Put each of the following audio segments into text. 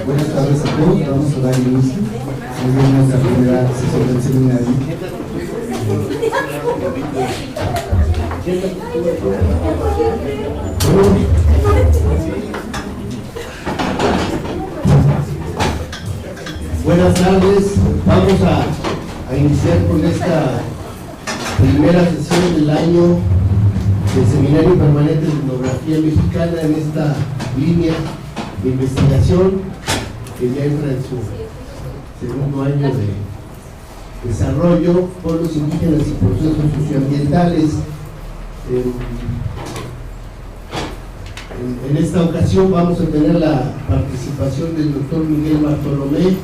Buenas tardes a todos, vamos a dar inicio. Hoy es nuestra primera sesión del seminario. Buenas tardes, vamos a iniciar con esta primera sesión del año del Seminario Permanente de Etnografía Mexicana en esta línea de investigación que ya entra en su segundo año de desarrollo, pueblos indígenas y procesos socioambientales. En esta ocasión vamos a tener la participación del doctor Miguel Bartolomé,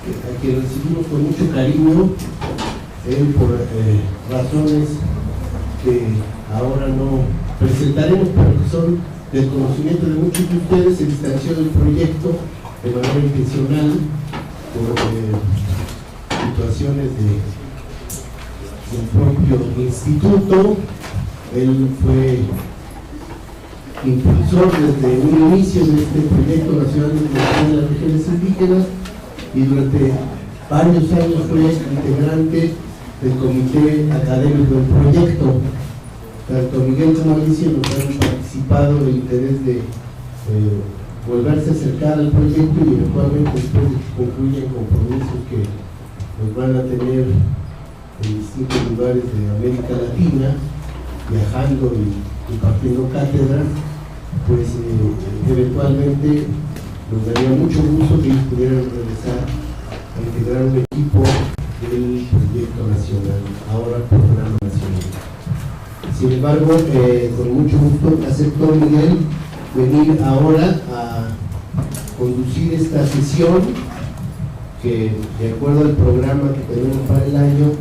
a quien recibimos con mucho cariño, él por razones que ahora no presentaremos, pero que son del conocimiento de muchos de ustedes. Se distanció del proyecto de manera intencional por situaciones del propio instituto. Él fue impulsor desde un inicio de este proyecto nacional de protección de las regiones indígenas y durante varios años fue integrante del comité académico del proyecto. Tanto Miguel como Alicia nos han participado en el interés de volverse a acercar al proyecto y eventualmente después de que concluyan compromisos que nos van a tener en distintos lugares de América Latina, viajando y impartiendo cátedras, pues eventualmente nos daría mucho gusto que ellos pudieran regresar a integrar un equipo del proyecto nacional, ahora programa nacional. Sin embargo, con mucho gusto aceptó Miguel venir ahora a conducir esta sesión que, de acuerdo al programa que tenemos para el año,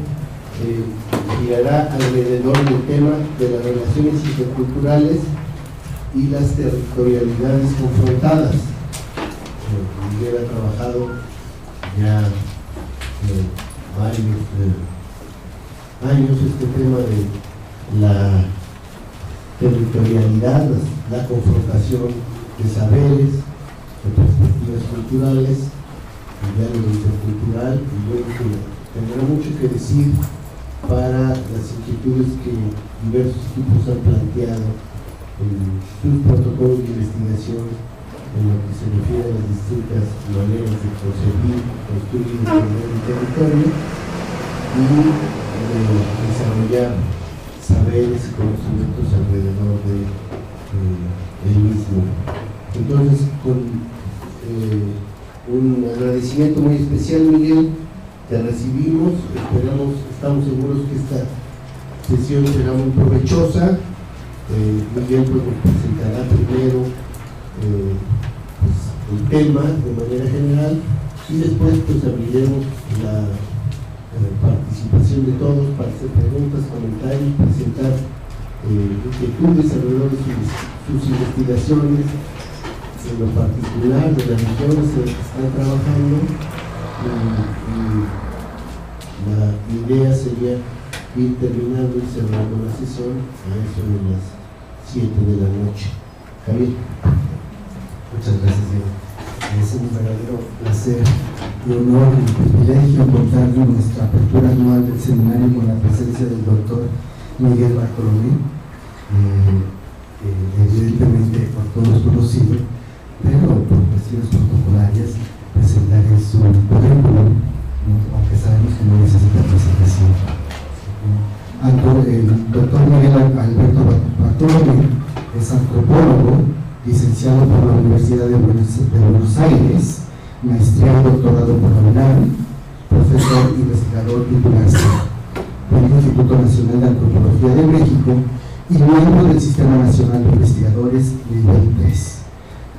girará alrededor del tema de las relaciones interculturales y las territorialidades confrontadas. Miguel ha trabajado ya varios años este tema de la territorialidad, la confrontación de saberes, de perspectivas culturales, el diálogo intercultural, y luego que tendrá mucho que decir para las inquietudes que diversos equipos han planteado en sus protocolos de investigación en lo que se refiere a las distintas maneras de concebir, construir y defender el territorio y desarrollar saberes y conocimientos alrededor del mismo. Entonces, con un agradecimiento muy especial, Miguel, te recibimos, estamos seguros que esta sesión será muy provechosa. Miguel pues, nos presentará primero pues, el tema de manera general y después pues abriremos la participación de todos para hacer preguntas, comentarios, presentar inquietudes alrededor de sus investigaciones, en lo particular de las regiones en las que están trabajando, y la idea sería ir terminando y cerrando la sesión a eso de las 7 de la noche. Javier. Muchas gracias, Diego. Es un verdadero placer y honor y privilegio contar con nuestra apertura anual del seminario con la presencia del doctor Miguel Bartolomé, evidentemente por todos conocido, pero por cuestiones protocolarias presentaré su currículum, aunque sabemos que no necesita presentación. El doctor Miguel Alberto Bartolomé es antropólogo, licenciado por la Universidad de Buenos Aires, maestría y doctorado por la UNAM, profesor investigador titular. del Instituto Nacional de Antropología de México y miembro del Sistema Nacional de Investigadores nivel 3.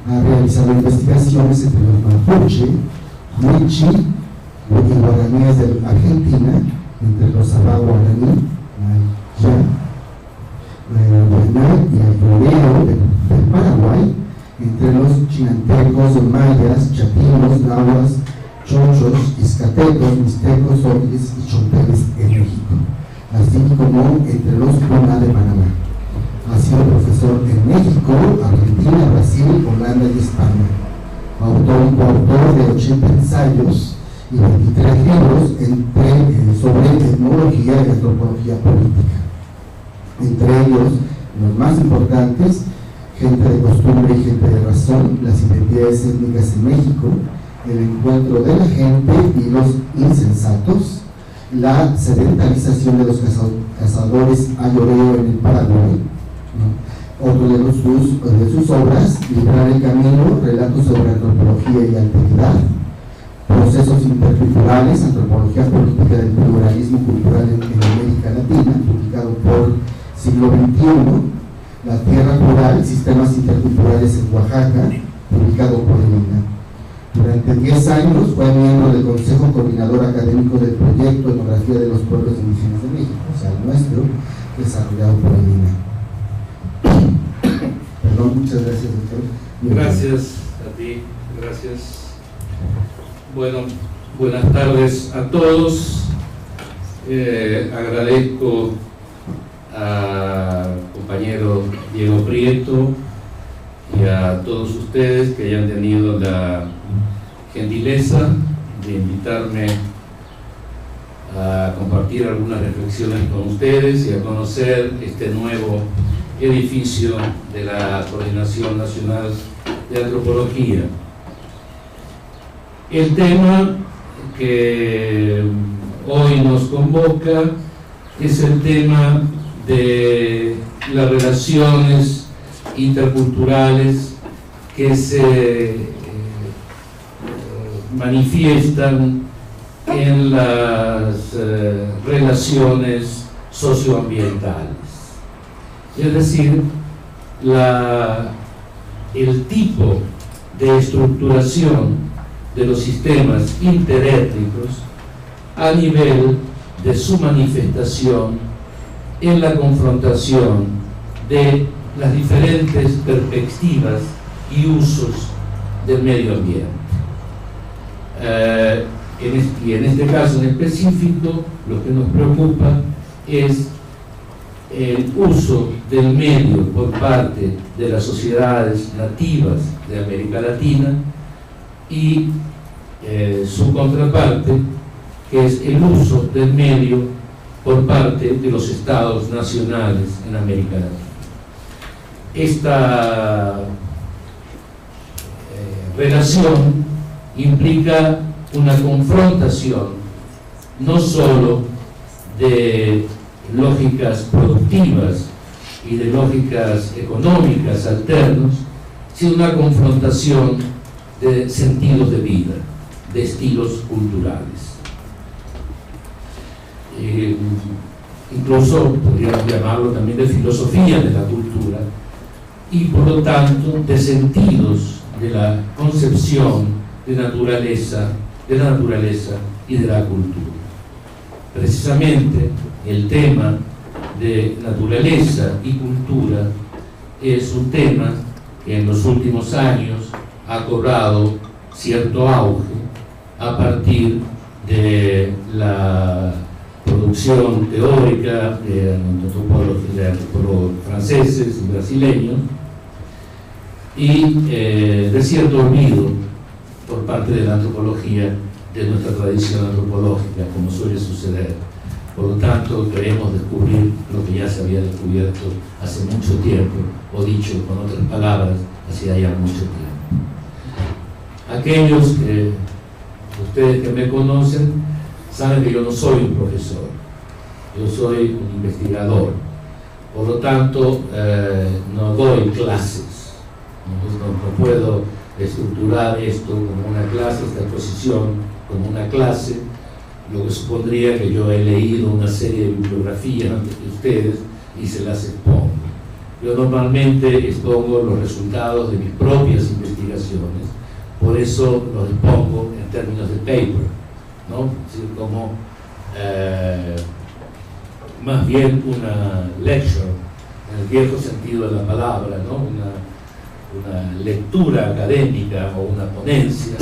Ha realizado investigaciones entre los mapuche, huichi y guaraníes de Argentina, entre los sabá guaraní, y ayureo del Paraguay, entre los chinantecos, mayas, chapinos, nahuas, chochos, izcatecos, mixtecos, oquis y chonteles en México, así como entre los Puna de Panamá. Ha sido profesor en México, Argentina, Brasil, Holanda y España. Autor y coautor de 80 ensayos y 23 libros sobre etnología y antropología política. Entre ellos, los más importantes: Gente de costumbre y gente de razón, las identidades étnicas en México, el encuentro de la gente y los insensatos, la sedentarización de los cazadores ayoreo en el Paraguay. Otro de sus obras: Librar el camino, relatos sobre antropología y alteridad, procesos interculturales, antropología política del pluralismo cultural en América Latina, publicado por Siglo XXI, La Tierra Plural, sistemas interculturales en Oaxaca, publicado por el INA. Durante 10 años fue miembro del Consejo Coordinador Académico del Proyecto Etnografía de los Pueblos Indígenas de México, o sea, el nuestro, desarrollado por el INA. Perdón, muchas gracias, doctor. Gracias a ti, gracias. Bueno, buenas tardes a todos. Agradezco al compañero Diego Prieto y a todos ustedes que hayan tenido la gentileza de invitarme a compartir algunas reflexiones con ustedes y a conocer este nuevo edificio de la Coordinación Nacional de Antropología. El tema que hoy nos convoca es el tema de las relaciones interculturales que se manifiestan en las relaciones socioambientales. Es decir, el tipo de estructuración de los sistemas interétnicos a nivel de su manifestación en la confrontación de las diferentes perspectivas y usos del medio ambiente. Y en este caso en específico, lo que nos preocupa es el uso del medio por parte de las sociedades nativas de América Latina y su contraparte, que es el uso del medio por parte de los estados nacionales en América Latina. Esta relación implica una confrontación no solo de lógicas productivas y de lógicas económicas alternos, sino una confrontación de sentidos de vida, de estilos culturales. Incluso podríamos llamarlo también de filosofía de la cultura y por lo tanto de sentidos de la concepción de la naturaleza y de la cultura. Precisamente el tema de naturaleza y cultura es un tema que en los últimos años ha cobrado cierto auge a partir de la producción teórica de antropólogos franceses y brasileños y de cierto olvido por parte de la antropología de nuestra tradición antropológica, como suele suceder. Por lo tanto, queremos descubrir lo que ya se había descubierto hace mucho tiempo, o dicho con otras palabras, hacía ya mucho tiempo. Aquellos ustedes que me conocen, saben que yo no soy un profesor, yo soy un investigador. Por lo tanto, no doy clases, no puedo estructurar esto como una clase, esta exposición como una clase. lo que supondría que yo he leído una serie de bibliografías antes que ustedes y se las expongo. Yo normalmente expongo los resultados de mis propias investigaciones, por eso los expongo en términos de paper, ¿no? Es decir, como más bien una lecture, en el viejo sentido de la palabra, ¿no? Una lectura académica o una ponencia,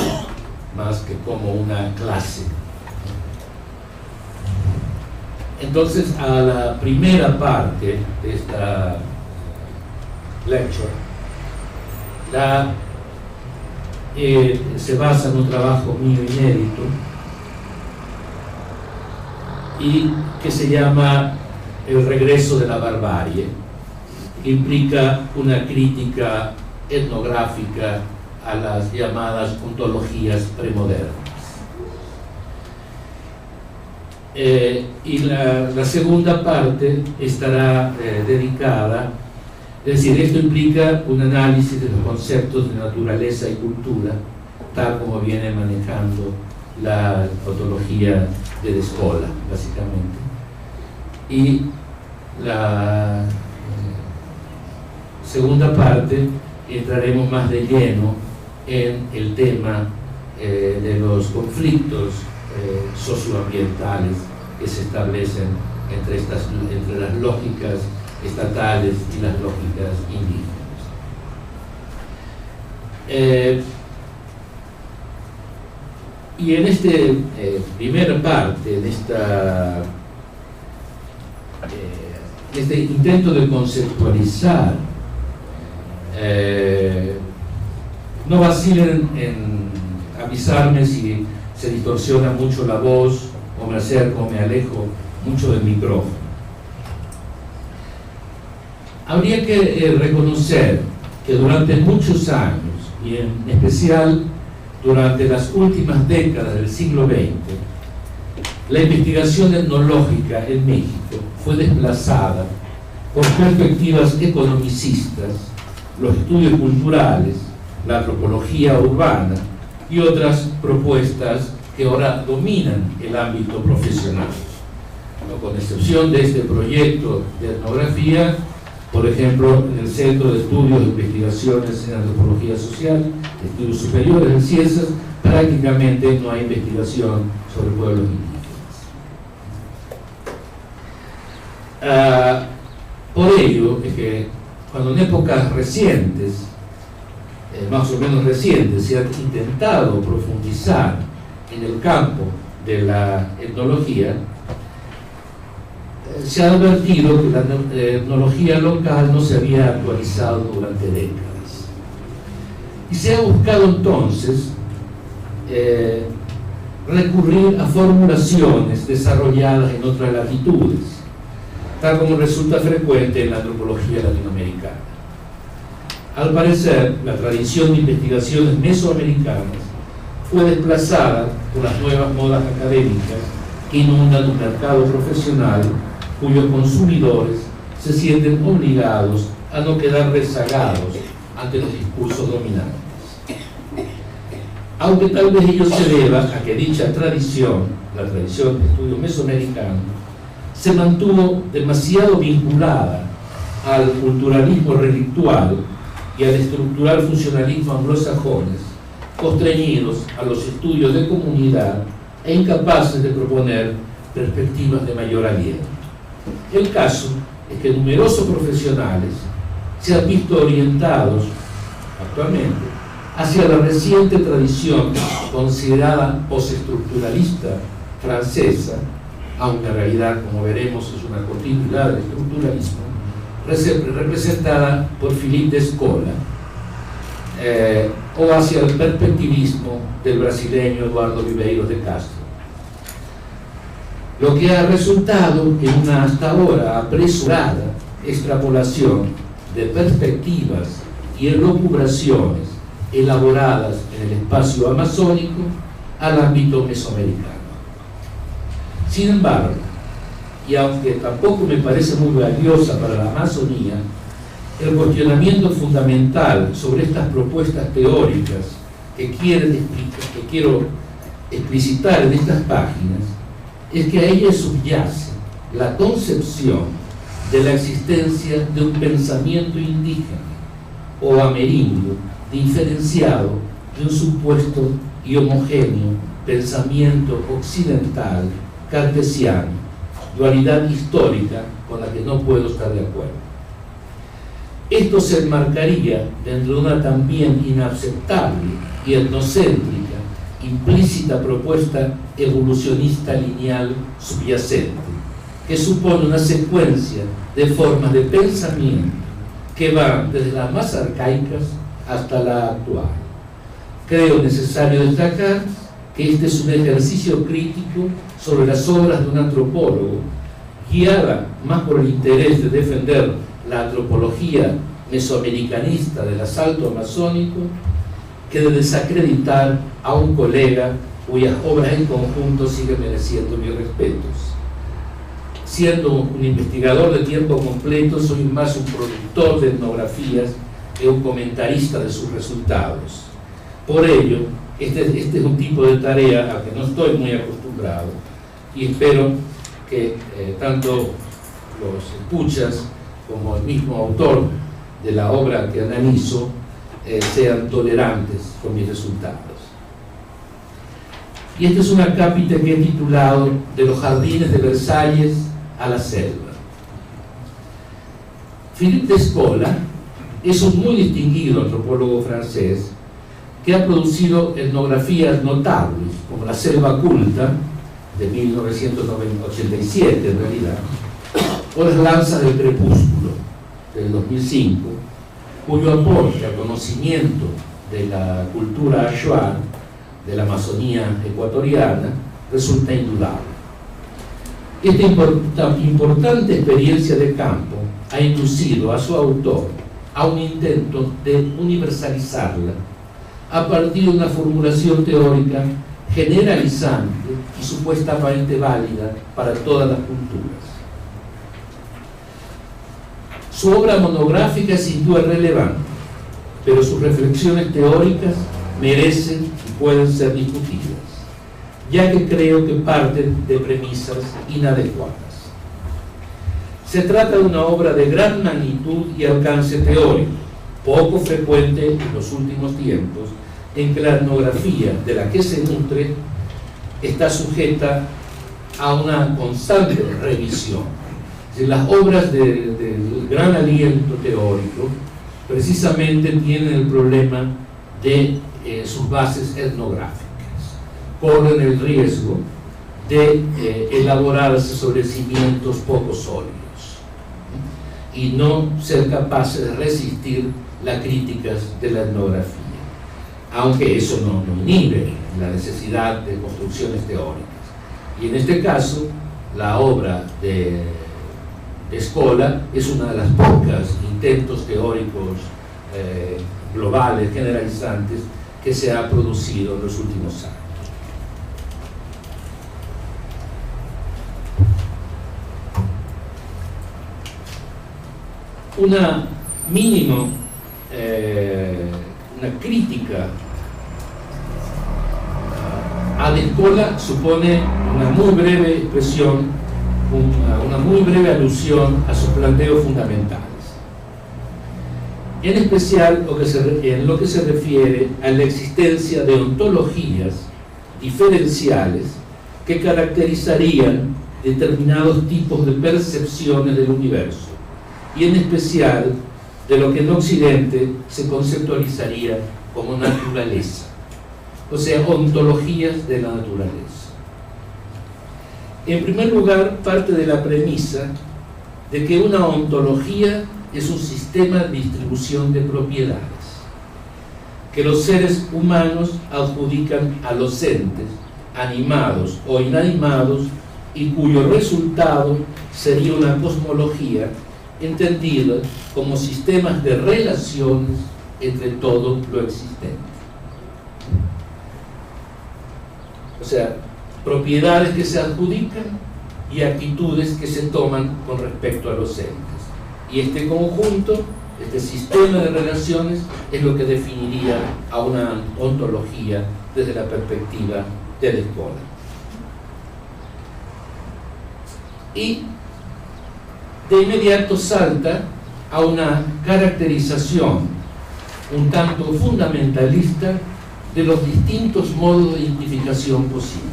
más que como una clase. Entonces, a la primera parte de esta lecture, se basa en un trabajo mío inédito y que se llama El regreso de la barbarie, que implica una crítica etnográfica a las llamadas ontologías premodernas. Y la segunda parte estará dedicada, es decir, esto implica un análisis de los conceptos de naturaleza y cultura, tal como viene manejando la ontología de la escuela, básicamente. Y la segunda parte entraremos más de lleno en el tema de los conflictos socioambientales que se establecen entre las lógicas estatales y las lógicas indígenas. Y en este primera parte, de este intento de conceptualizar, no vacilen en avisarme si se distorsiona mucho la voz o me acerco o me alejo mucho del micrófono. Habría que reconocer que durante muchos años, y en especial durante las últimas décadas del siglo XX, la investigación etnológica en México fue desplazada por perspectivas economicistas, los estudios culturales, la antropología urbana y otras propuestas que ahora dominan el ámbito profesional. Con excepción de este proyecto de etnografía, por ejemplo, en el Centro de Estudios e Investigaciones en Antropología Social, Estudios Superiores en Ciencias, prácticamente no hay investigación sobre pueblos indígenas. Por ello es que cuando en épocas recientes, más o menos recientes, se ha intentado profundizar en el campo de la etnología, se ha advertido que la etnología local no se había actualizado durante décadas. Y se ha buscado entonces recurrir a formulaciones desarrolladas en otras latitudes, tal como resulta frecuente en la antropología latinoamericana. Al parecer, la tradición de investigaciones mesoamericanas fue desplazada por las nuevas modas académicas que inundan un mercado profesional cuyos consumidores se sienten obligados a no quedar rezagados ante los discursos dominantes. Aunque tal vez ello se deba a que dicha tradición, la tradición de estudio mesoamericano, se mantuvo demasiado vinculada al culturalismo relictual y al estructural funcionalismo anglosajones, constreñidos a los estudios de comunidad e incapaces de proponer perspectivas de mayor aliento. El caso es que numerosos profesionales se han visto orientados actualmente hacia la reciente tradición considerada postestructuralista francesa, aunque en realidad, como veremos, es una continuidad del estructuralismo, representada por Philippe Descola, o hacia el perspectivismo del brasileño Eduardo Viveiros de Castro, lo que ha resultado en una hasta ahora apresurada extrapolación de perspectivas y elucubraciones elaboradas en el espacio amazónico al ámbito mesoamericano. Sin embargo, y aunque tampoco me parece muy valiosa para la Amazonía, el cuestionamiento fundamental sobre estas propuestas teóricas que quiero explicitar en estas páginas es que a ella subyace la concepción de la existencia de un pensamiento indígena o amerindio diferenciado de un supuesto y homogéneo pensamiento occidental cartesiano, dualidad histórica con la que no puedo estar de acuerdo. Esto se enmarcaría dentro de una también inaceptable y etnocéntrica implícita propuesta evolucionista lineal subyacente, que supone una secuencia de formas de pensamiento que van desde las más arcaicas hasta la actual. Creo necesario destacar que este es un ejercicio crítico sobre las obras de un antropólogo, guiada más por el interés de defender la antropología mesoamericanista del asalto amazónico, que de desacreditar a un colega cuyas obras en conjunto siguen mereciendo mis respetos. Siendo un investigador de tiempo completo, soy más un productor de etnografías que un comentarista de sus resultados. Por ello, este es un tipo de tarea a que no estoy muy acostumbrado y espero que tanto los escuchas como el mismo autor de la obra que analizo sean tolerantes con mis resultados. Y esta es una cápita que he titulado De los jardines de Versalles a la selva. Philippe Descola es un muy distinguido antropólogo francés que ha producido etnografías notables como La selva culta de 1987 en realidad, o Las lanzas del crepúsculo del 2005, cuyo aporte al conocimiento de la cultura Achuar de la Amazonía ecuatoriana resulta indudable. Esta importante experiencia de campo ha inducido a su autor a un intento de universalizarla a partir de una formulación teórica generalizante y supuestamente válida para todas las culturas. Su obra monográfica es sin duda relevante, pero sus reflexiones teóricas merecen y pueden ser discutidas, ya que creo que parten de premisas inadecuadas. Se trata de una obra de gran magnitud y alcance teórico, poco frecuente en los últimos tiempos, en que la etnografía de la que se nutre está sujeta a una constante revisión. Las obras de gran aliento teórico precisamente tienen el problema de sus bases etnográficas. Corren el riesgo de elaborarse sobre cimientos poco sólidos y no ser capaces de resistir las críticas de la etnografía, aunque eso no inhibe la necesidad de construcciones teóricas. Y en este caso, la obra de Descola es una de las pocas intentos teóricos globales, generalizantes, que se ha producido en los últimos años. Una crítica a Descola supone una muy breve expresión, una muy breve alusión a sus planteos fundamentales, en especial en lo que se refiere a la existencia de ontologías diferenciales que caracterizarían determinados tipos de percepciones del universo, y en especial de lo que en Occidente se conceptualizaría como naturaleza, o sea, ontologías de la naturaleza. En primer lugar, parte de la premisa de que una ontología es un sistema de distribución de propiedades que los seres humanos adjudican a los entes, animados o inanimados, y cuyo resultado sería una cosmología entendida como sistemas de relaciones entre todo lo existente. O sea, propiedades que se adjudican y actitudes que se toman con respecto a los entes. Y este conjunto, este sistema de relaciones, es lo que definiría a una ontología desde la perspectiva de Descola. y de inmediato salta a una caracterización un tanto fundamentalista de los distintos modos de identificación posibles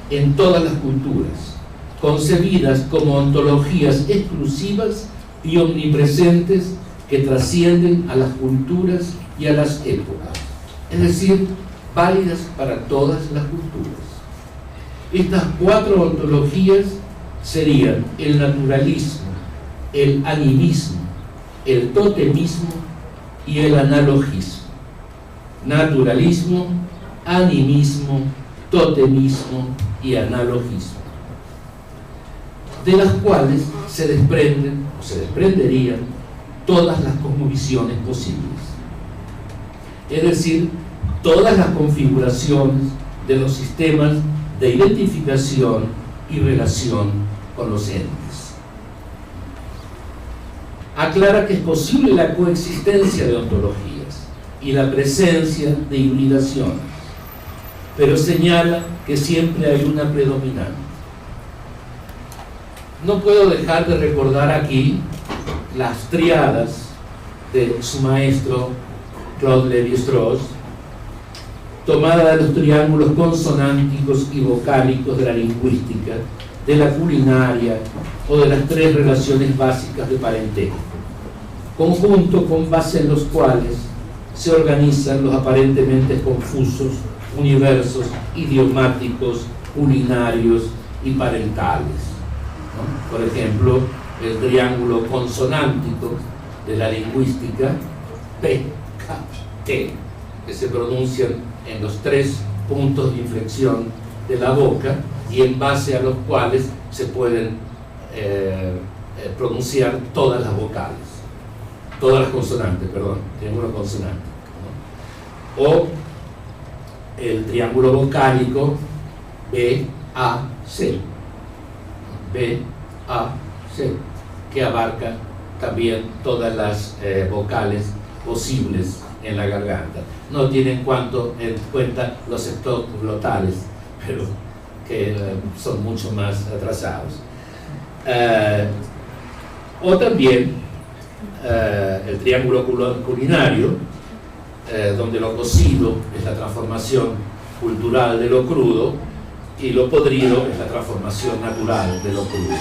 en todas las culturas, concebidas como ontologías exclusivas y omnipresentes que trascienden a las culturas y a las épocas, es decir, válidas para todas las culturas. Estas 4 ontologías serían el naturalismo, el animismo, el totemismo y el analogismo. Naturalismo, animismo, totemismo y analogismo, de las cuales se desprenden o se desprenderían todas las cosmovisiones posibles, es decir, todas las configuraciones de los sistemas de identificación y relación con los entes. Aclara que es posible la coexistencia de ontologías y la presencia de hibridaciones, pero señala que siempre hay una predominante. No puedo dejar de recordar aquí las triadas de su maestro Claude Lévi-Strauss, tomada de los triángulos consonánticos y vocálicos de la lingüística, de la culinaria o de las 3 relaciones básicas de parentesco, conjunto con base en los cuales se organizan los aparentemente confusos universos idiomáticos, culinarios y parentales, ¿no? Por ejemplo, el triángulo consonántico de la lingüística, P, K, T, que se pronuncian en los 3 puntos de inflexión de la boca y en base a los cuales se pueden pronunciar todas las vocales, todas las consonantes, perdón, triángulo consonántico, ¿no? O el triángulo vocálico B, A, C, B, A, C, que abarca también todas las vocales posibles en la garganta. No tiene en cuenta los sectores glotales, pero que son mucho más atrasados. O también el triángulo culinario, donde lo cocido es la transformación cultural de lo crudo y lo podrido es la transformación natural de lo crudo,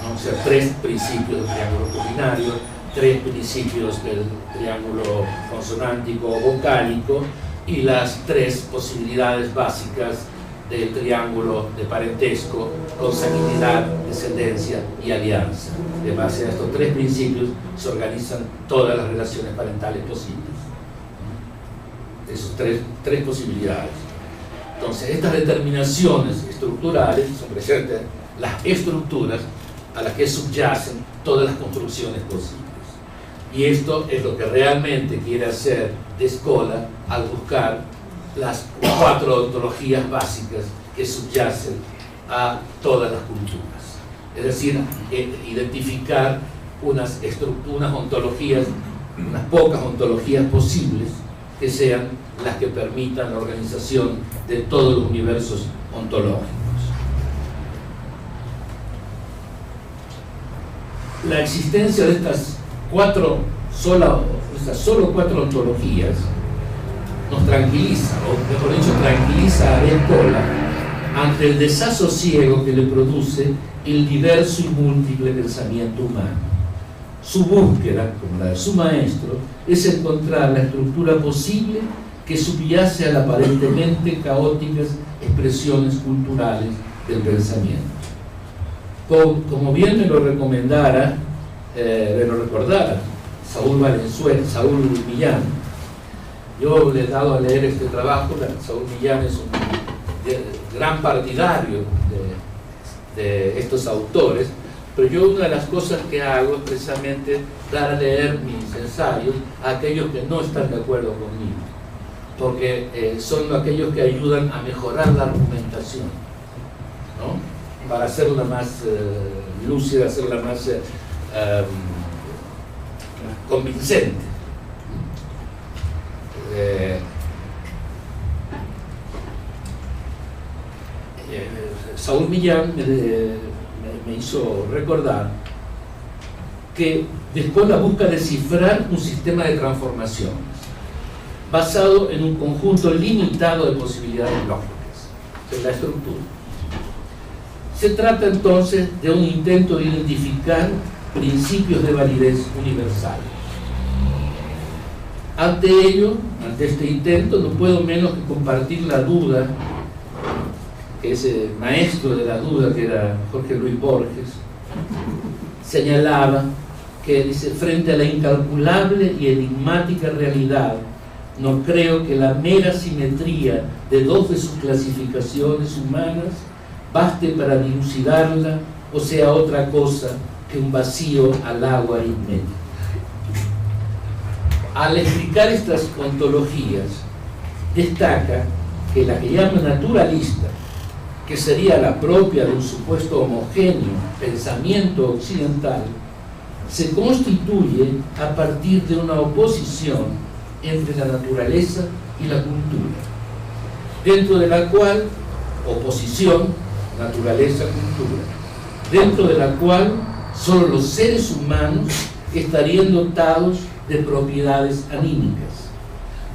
¿no? O sea, 3 principios del triángulo culinario, 3 principios del triángulo consonántico o vocálico y las 3 posibilidades básicas del triángulo de parentesco, consanguinidad, descendencia y alianza. De base a estos 3 principios se organizan todas las relaciones parentales posibles. Esas 3 posibilidades. Entonces, estas determinaciones estructurales son precisamente las estructuras a las que subyacen todas las construcciones posibles. Y esto es lo que realmente quiere hacer Descola al buscar las 4 ontologías básicas que subyacen a todas las culturas. Es decir, identificar unas ontologías, unas pocas ontologías posibles que sean las que permitan la organización de todos los universos ontológicos. La existencia de estas solo 4 ontologías nos tranquiliza, o mejor dicho, tranquiliza a Descola ante el desasosiego que le produce el diverso y múltiple pensamiento humano. Su búsqueda, como la de su maestro, es encontrar la estructura posible que subyace a las aparentemente caóticas expresiones culturales del pensamiento. Como bien me lo recordara Saúl Millán. Yo le he dado a leer este trabajo. Saúl Millán es un gran partidario de estos autores, pero yo una de las cosas que hago es precisamente dar a leer mis ensayos a aquellos que no están de acuerdo conmigo, porque son aquellos que ayudan a mejorar la argumentación, ¿no? Para hacerla más lúcida, hacerla más convincente. Saúl Millán hizo recordar que Descola busca descifrar un sistema de transformaciones basado en un conjunto limitado de posibilidades lógicas, en la estructura. Se trata entonces de un intento de identificar principios de validez universal. Ante ello, ante este intento, no puedo menos que compartir la duda que ese maestro de la duda, que era Jorge Luis Borges, señalaba que, dice, frente a la incalculable y enigmática realidad, no creo que la mera simetría de dos de sus clasificaciones humanas baste para dilucidarla o sea otra cosa que un vacío al agua aritmética. Al explicar estas ontologías, destaca que la que llama naturalista, que sería la propia de un supuesto homogéneo pensamiento occidental, se constituye a partir de una oposición entre la naturaleza y la cultura, dentro de la cual, oposición, naturaleza-cultura, dentro de la cual solo los seres humanos estarían dotados de propiedades anímicas,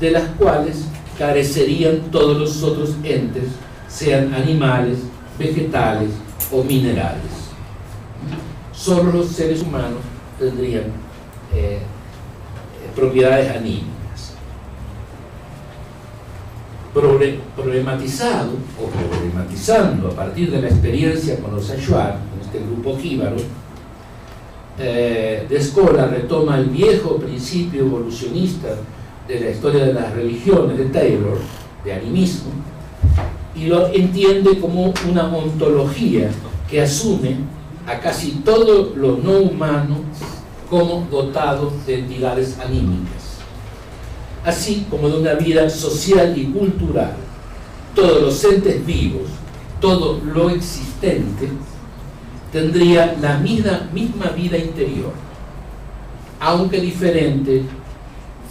de las cuales carecerían todos los otros entes, sean animales, vegetales o minerales. Solo los seres humanos tendrían propiedades anímicas. Problematizado o problematizando a partir de la experiencia con los Achuar, con este grupo jíbaro, Descola retoma el viejo principio evolucionista de la historia de las religiones de Taylor, de animismo, y lo entiende como una ontología que asume a casi todo lo no humano como dotado de entidades anímicas, así como de una vida social y cultural. Todos los entes vivos, todo lo existente, tendría la misma vida interior, aunque diferente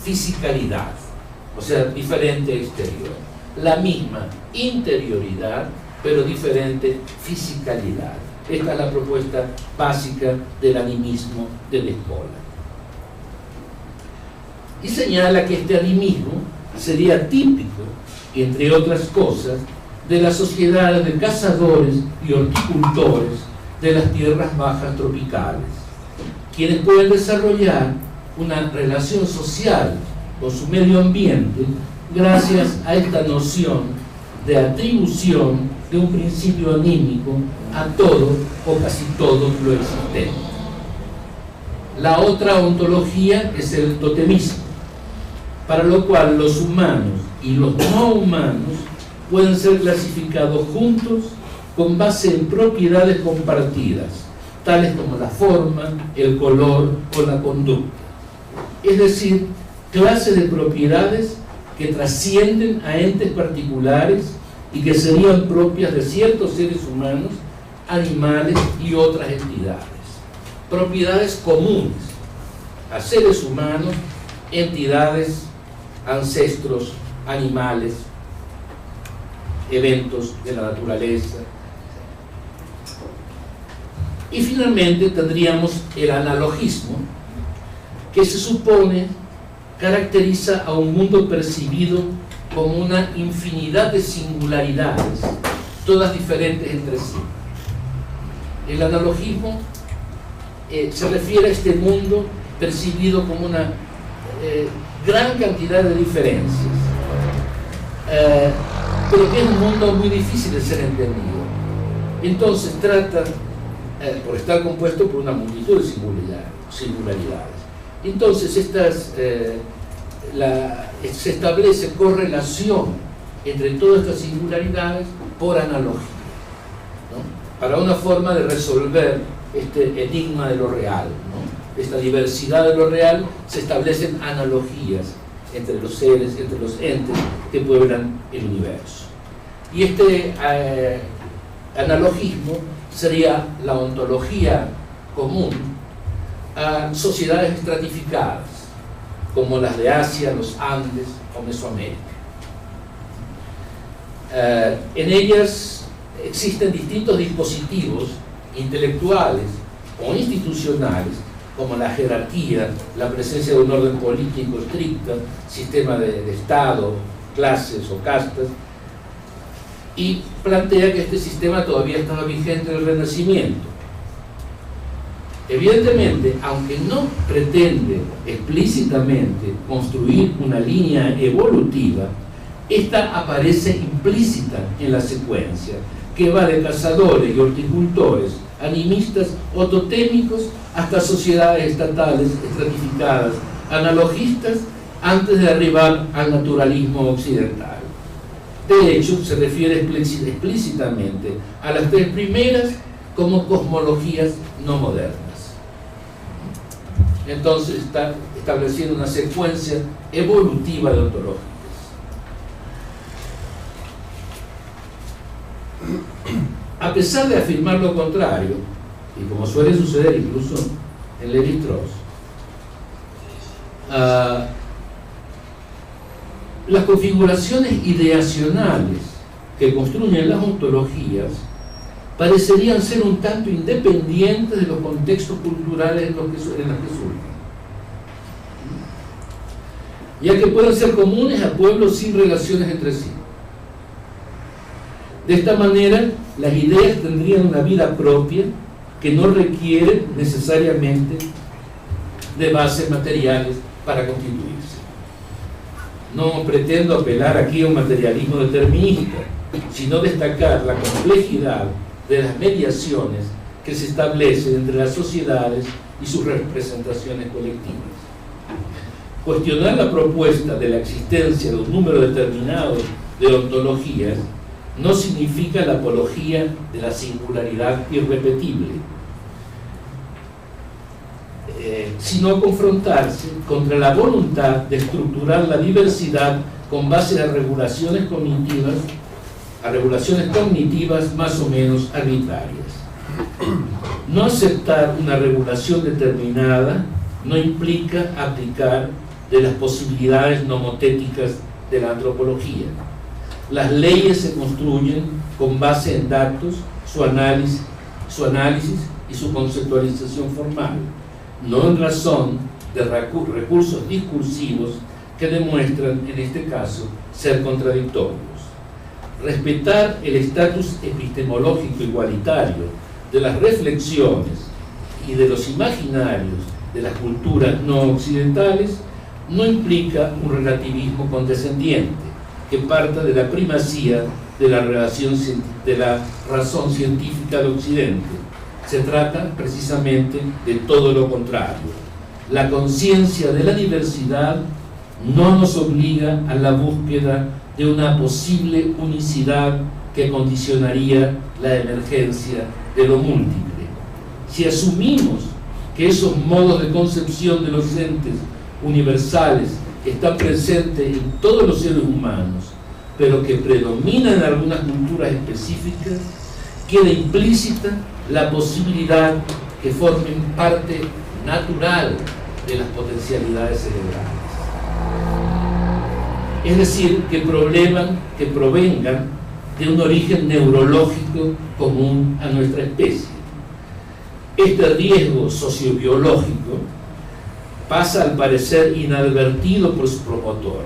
fisicalidad, o sea, diferente exterior. La misma interioridad, pero diferente fisicalidad. Esta es la propuesta básica del animismo de Descola. Y señala que este animismo sería típico, entre otras cosas, de las sociedades de cazadores y horticultores de las tierras bajas tropicales, quienes pueden desarrollar una relación social con su medio ambiente gracias a esta noción de atribución de un principio anímico a todo o casi todo lo existente. La otra ontología es el totemismo, para lo cual los humanos y los no humanos pueden ser clasificados juntos con base en propiedades compartidas, tales como la forma, el color o la conducta. Es decir, clases de propiedades que trascienden a entes particulares y que serían propias de ciertos seres humanos, animales y otras entidades. Propiedades comunes a seres humanos, entidades, ancestros, animales, eventos de la naturaleza. Y finalmente tendríamos el analogismo, que se supone caracteriza a un mundo percibido como una infinidad de singularidades, todas diferentes entre sí. El analogismo se refiere a este mundo percibido como una gran cantidad de diferencias, pero que es un mundo muy difícil de ser entendido. Entonces trata, por estar compuesto por una multitud de singularidades. Entonces se establece correlación entre todas estas singularidades por analogía, ¿no? Para una forma de resolver este enigma de lo real, ¿no? Esta diversidad de lo real, se establecen analogías entre los seres, entre los entes que pueblan el universo. Y este analogismo sería la ontología común a sociedades estratificadas, como las de Asia, los Andes o Mesoamérica. En ellas existen distintos dispositivos intelectuales o institucionales, como la jerarquía, la presencia de un orden político estricto, sistema de Estado, clases o castas, y plantea que este sistema todavía estaba vigente en el Renacimiento. Evidentemente, aunque no pretende explícitamente construir una línea evolutiva, esta aparece implícita en la secuencia, que va de cazadores y horticultores, animistas o totémicos, hasta sociedades estatales estratificadas, analogistas, antes de arribar al naturalismo occidental. De hecho, se refiere explícitamente a las tres primeras como cosmologías no modernas. Entonces está estableciendo una secuencia evolutiva de ontológicas. A pesar de afirmar lo contrario, y como suele suceder incluso en Lévi-Strauss, las configuraciones ideacionales que construyen las ontologías parecerían ser un tanto independientes de los contextos culturales en los que surgen, ya que pueden ser comunes a pueblos sin relaciones entre sí. De esta manera, las ideas tendrían una vida propia que no requiere necesariamente de bases materiales para constituirse. No pretendo apelar aquí a un materialismo determinista, sino destacar la complejidad de las mediaciones que se establecen entre las sociedades y sus representaciones colectivas. Cuestionar la propuesta de la existencia de un número determinado de ontologías no significa la apología de la singularidad irrepetible, sino confrontarse contra la voluntad de estructurar la diversidad con base a regulaciones cognitivas más o menos arbitrarias. No aceptar una regulación determinada no implica abdicar de las posibilidades nomotéticas de la antropología. Las leyes se construyen con base en datos, su análisis y su conceptualización formal, no en razón de recursos discursivos que demuestran, en este caso, ser contradictorios. Respetar el estatus epistemológico igualitario de las reflexiones y de los imaginarios de las culturas no occidentales no implica un relativismo condescendiente que parta de la primacía de la razón científica de Occidente. Se trata precisamente de todo lo contrario. La conciencia de la diversidad no nos obliga a la búsqueda de una posible unicidad que condicionaría la emergencia de lo múltiple. Si asumimos que esos modos de concepción de los entes universales están presentes en todos los seres humanos, pero que predominan en algunas culturas específicas, queda implícita la posibilidad que formen parte natural de las potencialidades cerebrales. Es decir, que provengan de un origen neurológico común a nuestra especie. Este riesgo sociobiológico pasa al parecer inadvertido por su promotor,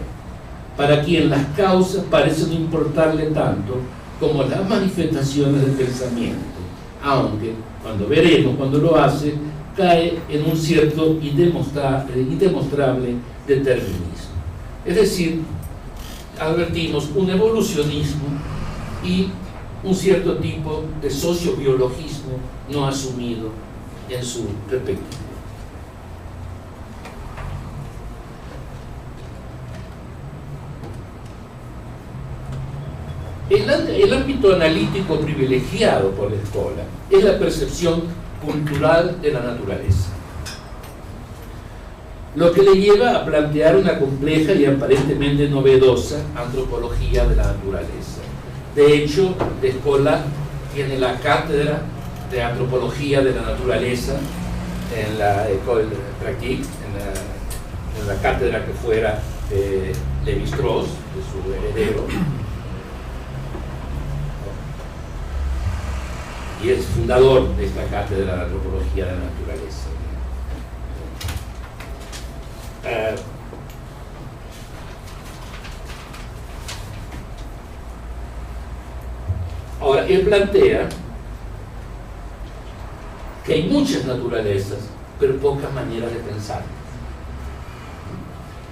para quien las causas parecen no importarle tanto como las manifestaciones del pensamiento, aunque, cuando lo hace, cae en un cierto indemostrable determinismo. Es decir, advertimos un evolucionismo y un cierto tipo de sociobiologismo no asumido en su perspectiva. El ámbito analítico privilegiado por la escuela es la percepción cultural de la naturaleza, lo que le lleva a plantear una compleja y aparentemente novedosa antropología de la naturaleza. De hecho, la escuela tiene la cátedra de antropología de la naturaleza en la École Pratique, en la cátedra que fuera de Lévi-Strauss, de su heredero. y es fundador de esta cátedra de antropología de la naturaleza. Ahora, él plantea que hay muchas naturalezas, pero pocas maneras de pensar.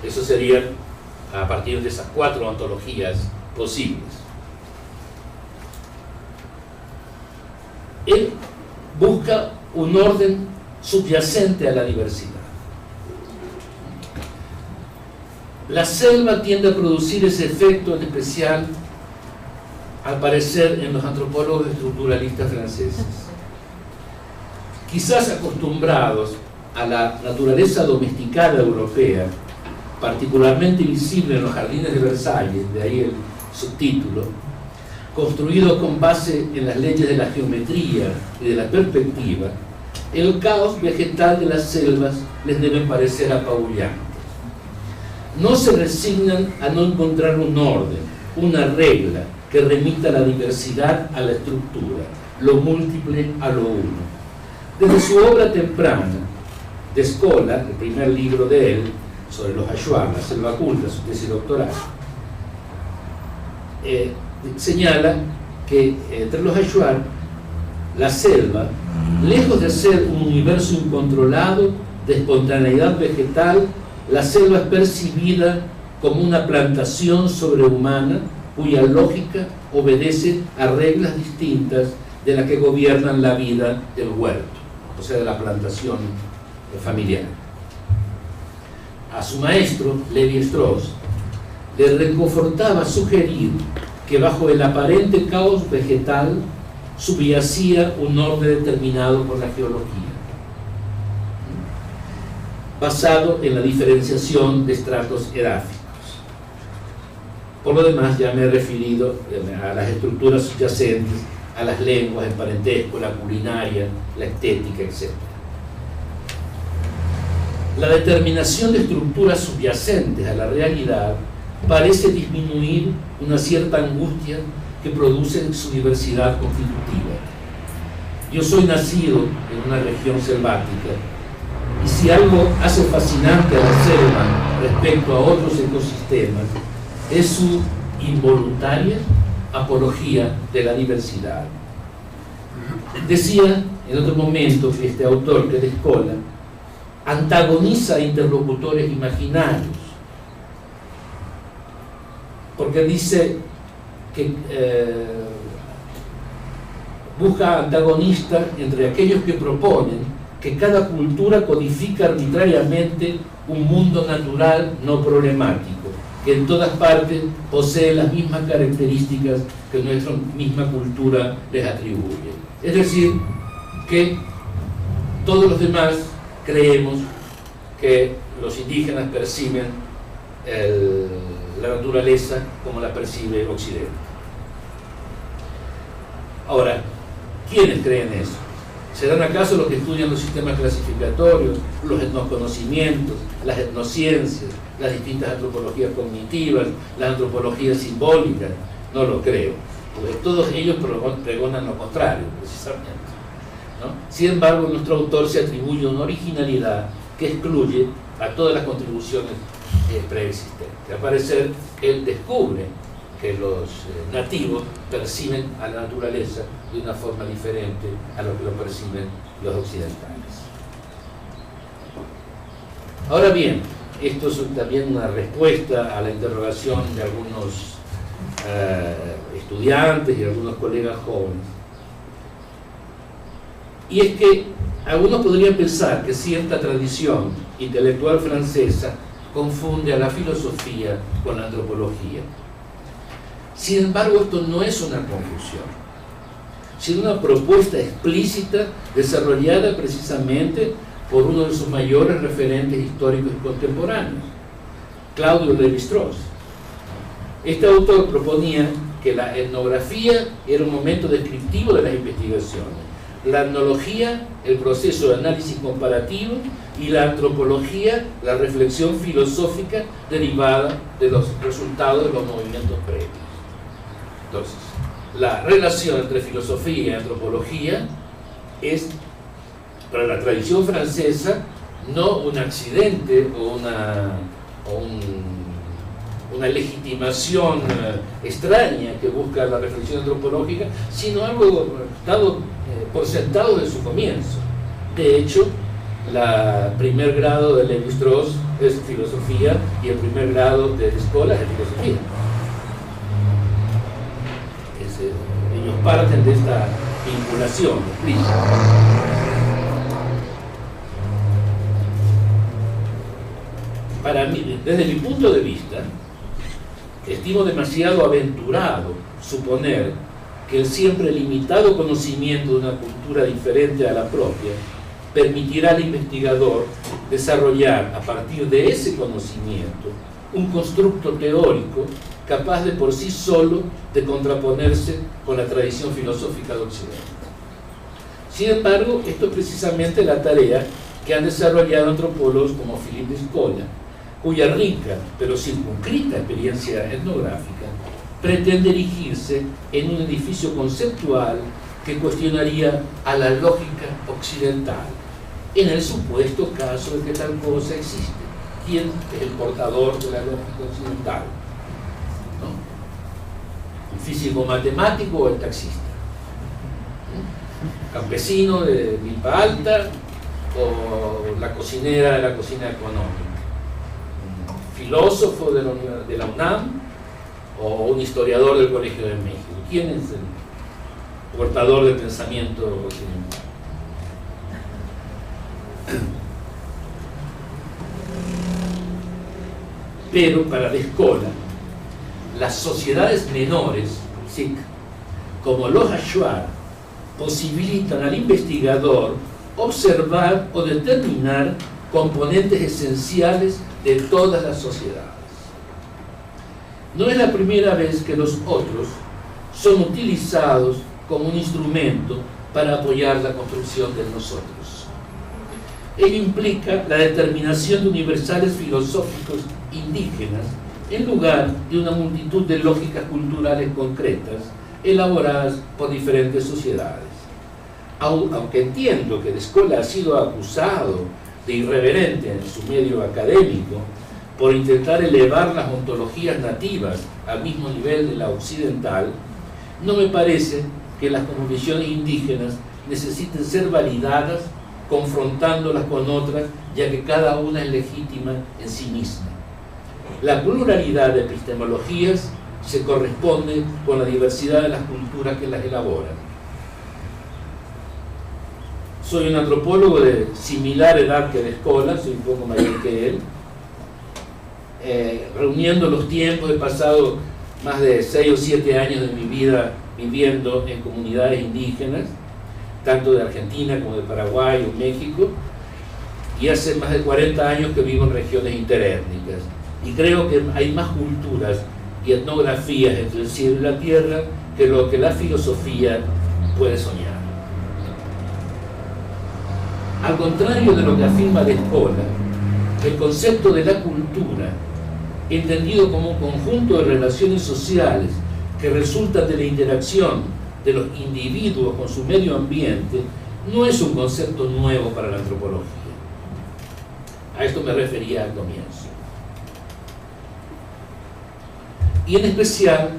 Eso sería a partir de esas 4 ontologías posibles. Él busca un orden subyacente a la diversidad. La selva tiende a producir ese efecto en especial, al parecer, en los antropólogos estructuralistas franceses. Quizás acostumbrados a la naturaleza domesticada europea, particularmente visible en los jardines de Versalles, de ahí el subtítulo, construidos con base en las leyes de la geometría y de la perspectiva, el caos vegetal de las selvas les debe parecer apabullante. No se resignan a no encontrar un orden, una regla que remita la diversidad a la estructura, lo múltiple a lo uno. Desde su obra temprana, de Scola, el primer libro de él, sobre los Achuar, la selva culta, su tesis doctoral, señala que entre los Achuar, la selva, lejos de ser un universo incontrolado de espontaneidad vegetal, la selva es percibida como una plantación sobrehumana cuya lógica obedece a reglas distintas de las que gobiernan la vida del huerto, o sea, de la plantación familiar. A su maestro, Lévi-Strauss, le reconfortaba sugerir que bajo el aparente caos vegetal subyacía un orden determinado por la geología, basado en la diferenciación de estratos edáficos. Por lo demás, ya me he referido a las estructuras subyacentes, a las lenguas, el parentesco, la culinaria, la estética, etc. La determinación de estructuras subyacentes a la realidad parece disminuir una cierta angustia que produce su diversidad constitutiva. Yo soy nacido en una región selvática, y si algo hace fascinante a la selva respecto a otros ecosistemas, es su involuntaria apología de la diversidad. Decía en otro momento que este autor, que es de Scola, antagoniza a interlocutores imaginarios, porque dice que busca antagonistas entre aquellos que proponen que cada cultura codifica arbitrariamente un mundo natural no problemático, que en todas partes posee las mismas características que nuestra misma cultura les atribuye. Es decir, que todos los demás creemos que los indígenas perciben la naturaleza como la percibe Occidente. Ahora, ¿quiénes creen eso? ¿Serán acaso los que estudian los sistemas clasificatorios, los etnoconocimientos, las etnociencias, las distintas antropologías cognitivas, las antropologías simbólicas? No lo creo, porque todos ellos pregonan lo contrario, precisamente, ¿no? Sin embargo, nuestro autor se atribuye una originalidad que excluye a todas las contribuciones preexistentes. Al parecer, él descubre que los nativos perciben a la naturaleza de una forma diferente a lo que lo perciben los occidentales. Ahora bien, esto es también una respuesta a la interrogación de algunos estudiantes y algunos colegas jóvenes. Y es que algunos podrían pensar que cierta tradición intelectual francesa confunde a la filosofía con la antropología. Sin embargo, esto no es una confusión, sino una propuesta explícita desarrollada precisamente por uno de sus mayores referentes históricos y contemporáneos, Claudio Lévi-Strauss. Este autor proponía que la etnografía era un momento descriptivo de las investigaciones, la etnología, el proceso de análisis comparativo, y la antropología, la reflexión filosófica derivada de los resultados de los movimientos previos. Entonces, la relación entre filosofía y antropología es, para la tradición francesa, no un accidente o una legitimación extraña que busca la reflexión antropológica, sino algo dado por sentado de su comienzo. De hecho, el primer grado de Lévi-Strauss es filosofía y el primer grado de Escola es filosofía. Ellos parten de esta vinculación explícita. Para mí, desde mi punto de vista, estimo demasiado aventurado suponer que el siempre limitado conocimiento de una cultura diferente a la propia permitirá al investigador desarrollar a partir de ese conocimiento un constructo teórico capaz de por sí solo de contraponerse con la tradición filosófica de Occidente. Sin embargo, esto es precisamente la tarea que han desarrollado antropólogos como Philippe Descola, cuya rica pero circunscrita experiencia etnográfica pretende erigirse en un edificio conceptual que cuestionaría a la lógica occidental, en el supuesto caso de que tal cosa existe. ¿Quién es el portador de la lógica occidental? ¿No? ¿El físico matemático o el taxista? ¿Campesino de milpa alta o la cocinera de la cocina económica? ¿Filósofo de la UNAM o un historiador del Colegio de México? ¿Quién es el portador del pensamiento occidental? Pero para Descola, las sociedades menores, ¿sí?, como los Achuar, posibilitan al investigador observar o determinar componentes esenciales de todas las sociedades. No es la primera vez que los otros son utilizados como un instrumento para apoyar la construcción de nosotros. Ello implica la determinación de universales filosóficos indígenas en lugar de una multitud de lógicas culturales concretas elaboradas por diferentes sociedades. Aunque entiendo que Descola ha sido acusado de irreverente en su medio académico por intentar elevar las ontologías nativas al mismo nivel de la occidental, no me parece que las cosmovisiones indígenas necesiten ser validadas confrontándolas con otras, ya que cada una es legítima en sí misma. La pluralidad de epistemologías se corresponde con la diversidad de las culturas que las elaboran. Soy un antropólogo de similar edad que Descola, soy un poco mayor que él. Reuniendo los tiempos, he pasado más de 6 o 7 años de mi vida viviendo en comunidades indígenas, tanto de Argentina como de Paraguay o México, y hace más de 40 años que vivo en regiones interétnicas. Y creo que hay más culturas y etnografías entre el cielo y la tierra que lo que la filosofía puede soñar. Al contrario de lo que afirma Descola, el concepto de la cultura, entendido como un conjunto de relaciones sociales que resultan de la interacción de los individuos con su medio ambiente, no es un concepto nuevo para la antropología. A esto me refería al comienzo. Y en especial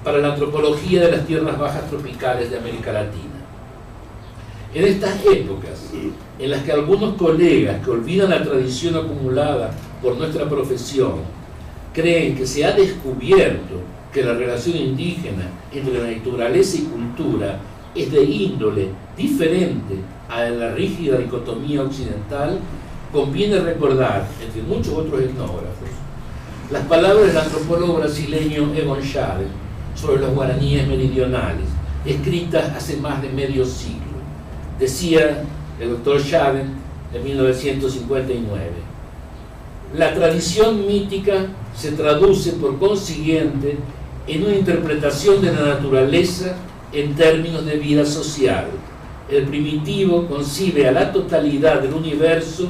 para la antropología de las tierras bajas tropicales de América Latina. En estas épocas en las que algunos colegas que olvidan la tradición acumulada por nuestra profesión creen que se ha descubierto que la relación indígena entre la naturaleza y cultura es de índole diferente a la rígida dicotomía occidental, conviene recordar, entre muchos otros etnógrafos, las palabras del antropólogo brasileño Egon Schaden sobre los guaraníes meridionales, escritas hace más de medio siglo. Decía el doctor Schaden en 1959: la tradición mítica se traduce por consiguiente en una interpretación de la naturaleza en términos de vida social. El primitivo concibe a la totalidad del universo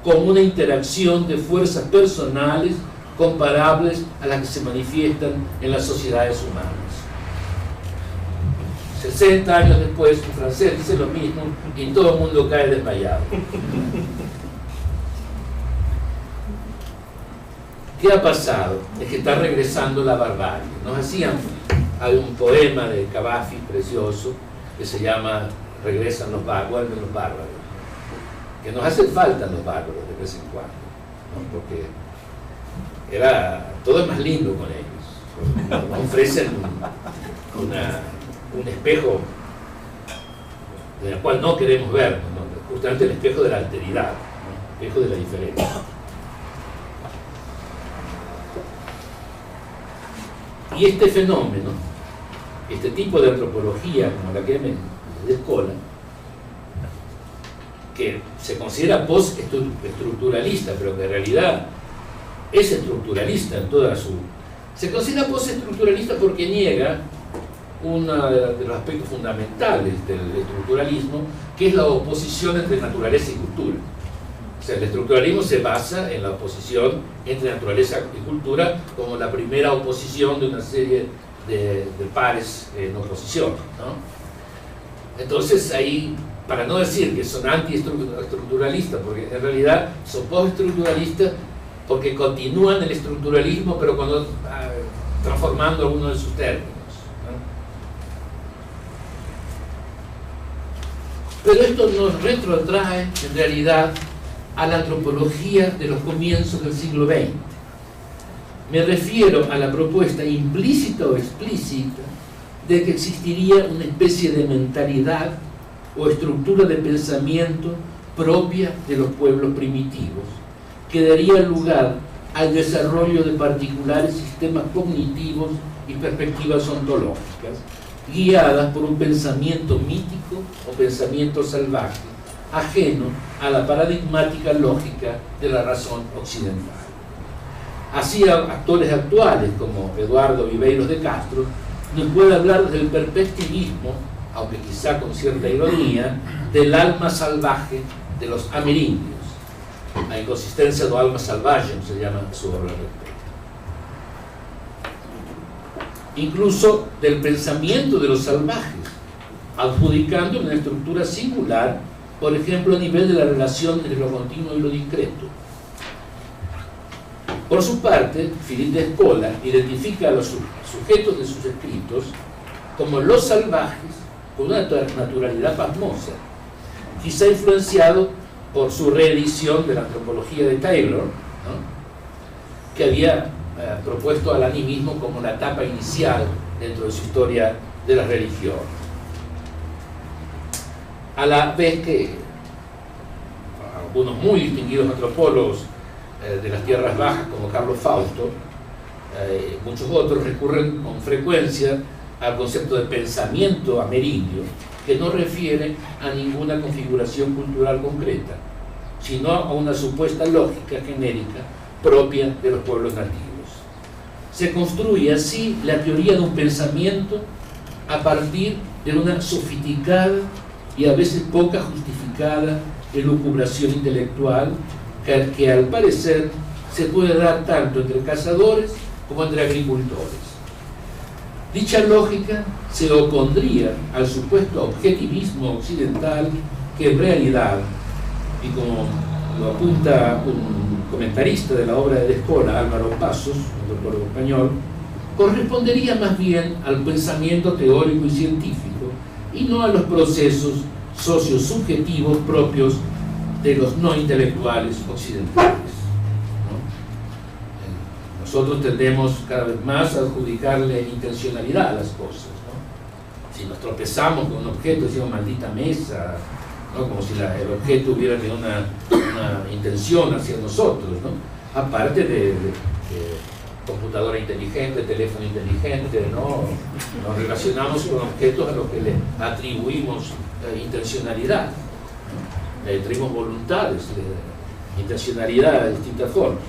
como una interacción de fuerzas personales comparables a las que se manifiestan en las sociedades humanas. 60 años después, un francés dice lo mismo y todo el mundo cae desmayado. ¿Qué ha pasado? Es que está regresando la barbarie. Hay un poema de Cavafi precioso que se llama Regresan los bárbaros, que nos hacen falta los bárbaros de vez en cuando, ¿no? Porque todo es más lindo con ellos. Nos ofrecen un espejo del cual no queremos ver, ¿no? Justamente el espejo de la alteridad, ¿no? El espejo de la diferencia. Y este fenómeno, este tipo de antropología como la que me Escola, que se considera post-estructuralista, pero que en realidad es estructuralista en toda su... Se considera post-estructuralista porque niega uno de los aspectos fundamentales del estructuralismo, que es la oposición entre naturaleza y cultura. O sea, el estructuralismo se basa en la oposición entre naturaleza y cultura como la primera oposición de una serie de pares en oposición, ¿no? Entonces ahí, para no decir que son antiestructuralistas, porque en realidad son postestructuralistas porque continúan el estructuralismo, pero cuando transformando algunos de sus términos, ¿no? Pero esto nos retrotrae en realidad a la antropología de los comienzos del siglo XX. Me refiero a la propuesta implícita o explícita de que existiría una especie de mentalidad o estructura de pensamiento propia de los pueblos primitivos, que daría lugar al desarrollo de particulares sistemas cognitivos y perspectivas ontológicas, guiadas por un pensamiento mítico o pensamiento salvaje, ajeno a la paradigmática lógica de la razón occidental. Así, actores actuales como Eduardo Viveiros de Castro nos puede hablar del perspectivismo, aunque quizá con cierta ironía, del alma salvaje de los amerindios. La inconsistencia do alma salvaje se llama su obra al respecto. Incluso del pensamiento de los salvajes, adjudicando una estructura singular, por ejemplo, a nivel de la relación entre lo continuo y lo discreto. Por su parte, Philippe de Escola identifica a los sujetos de sus escritos como los salvajes con una naturalidad pasmosa, quizá influenciado por su reedición de la antropología de Taylor, ¿no? Que había propuesto al animismo como la etapa inicial dentro de su historia de la religión. A la vez que algunos muy distinguidos antropólogos de las tierras bajas como Carlos Fausto, muchos otros recurren con frecuencia al concepto de pensamiento amerindio, que no refiere a ninguna configuración cultural concreta, sino a una supuesta lógica genérica propia de los pueblos nativos. Se construye así la teoría de un pensamiento a partir de una sofisticada y a veces poca justificada elucubración intelectual que al parecer se puede dar tanto entre cazadores como entre agricultores. Dicha lógica se opondría al supuesto objetivismo occidental que en realidad, y como lo apunta un comentarista de la obra de Escola, Álvaro Pasos, un antropólogo español, correspondería más bien al pensamiento teórico y científico y no a los procesos sociosubjetivos propios de los no intelectuales occidentales, ¿no? Nosotros tendemos cada vez más a adjudicarle intencionalidad a las cosas, ¿no? Si nos tropezamos con un objeto, decimos maldita mesa, ¿no? Como si el objeto hubiera tenido una intención hacia nosotros, ¿no? Aparte de computadora inteligente, teléfono inteligente, ¿no? Nos relacionamos con objetos a los que le atribuimos intencionalidad, ¿no? Le atribuimos voluntades, intencionalidad de distintas formas.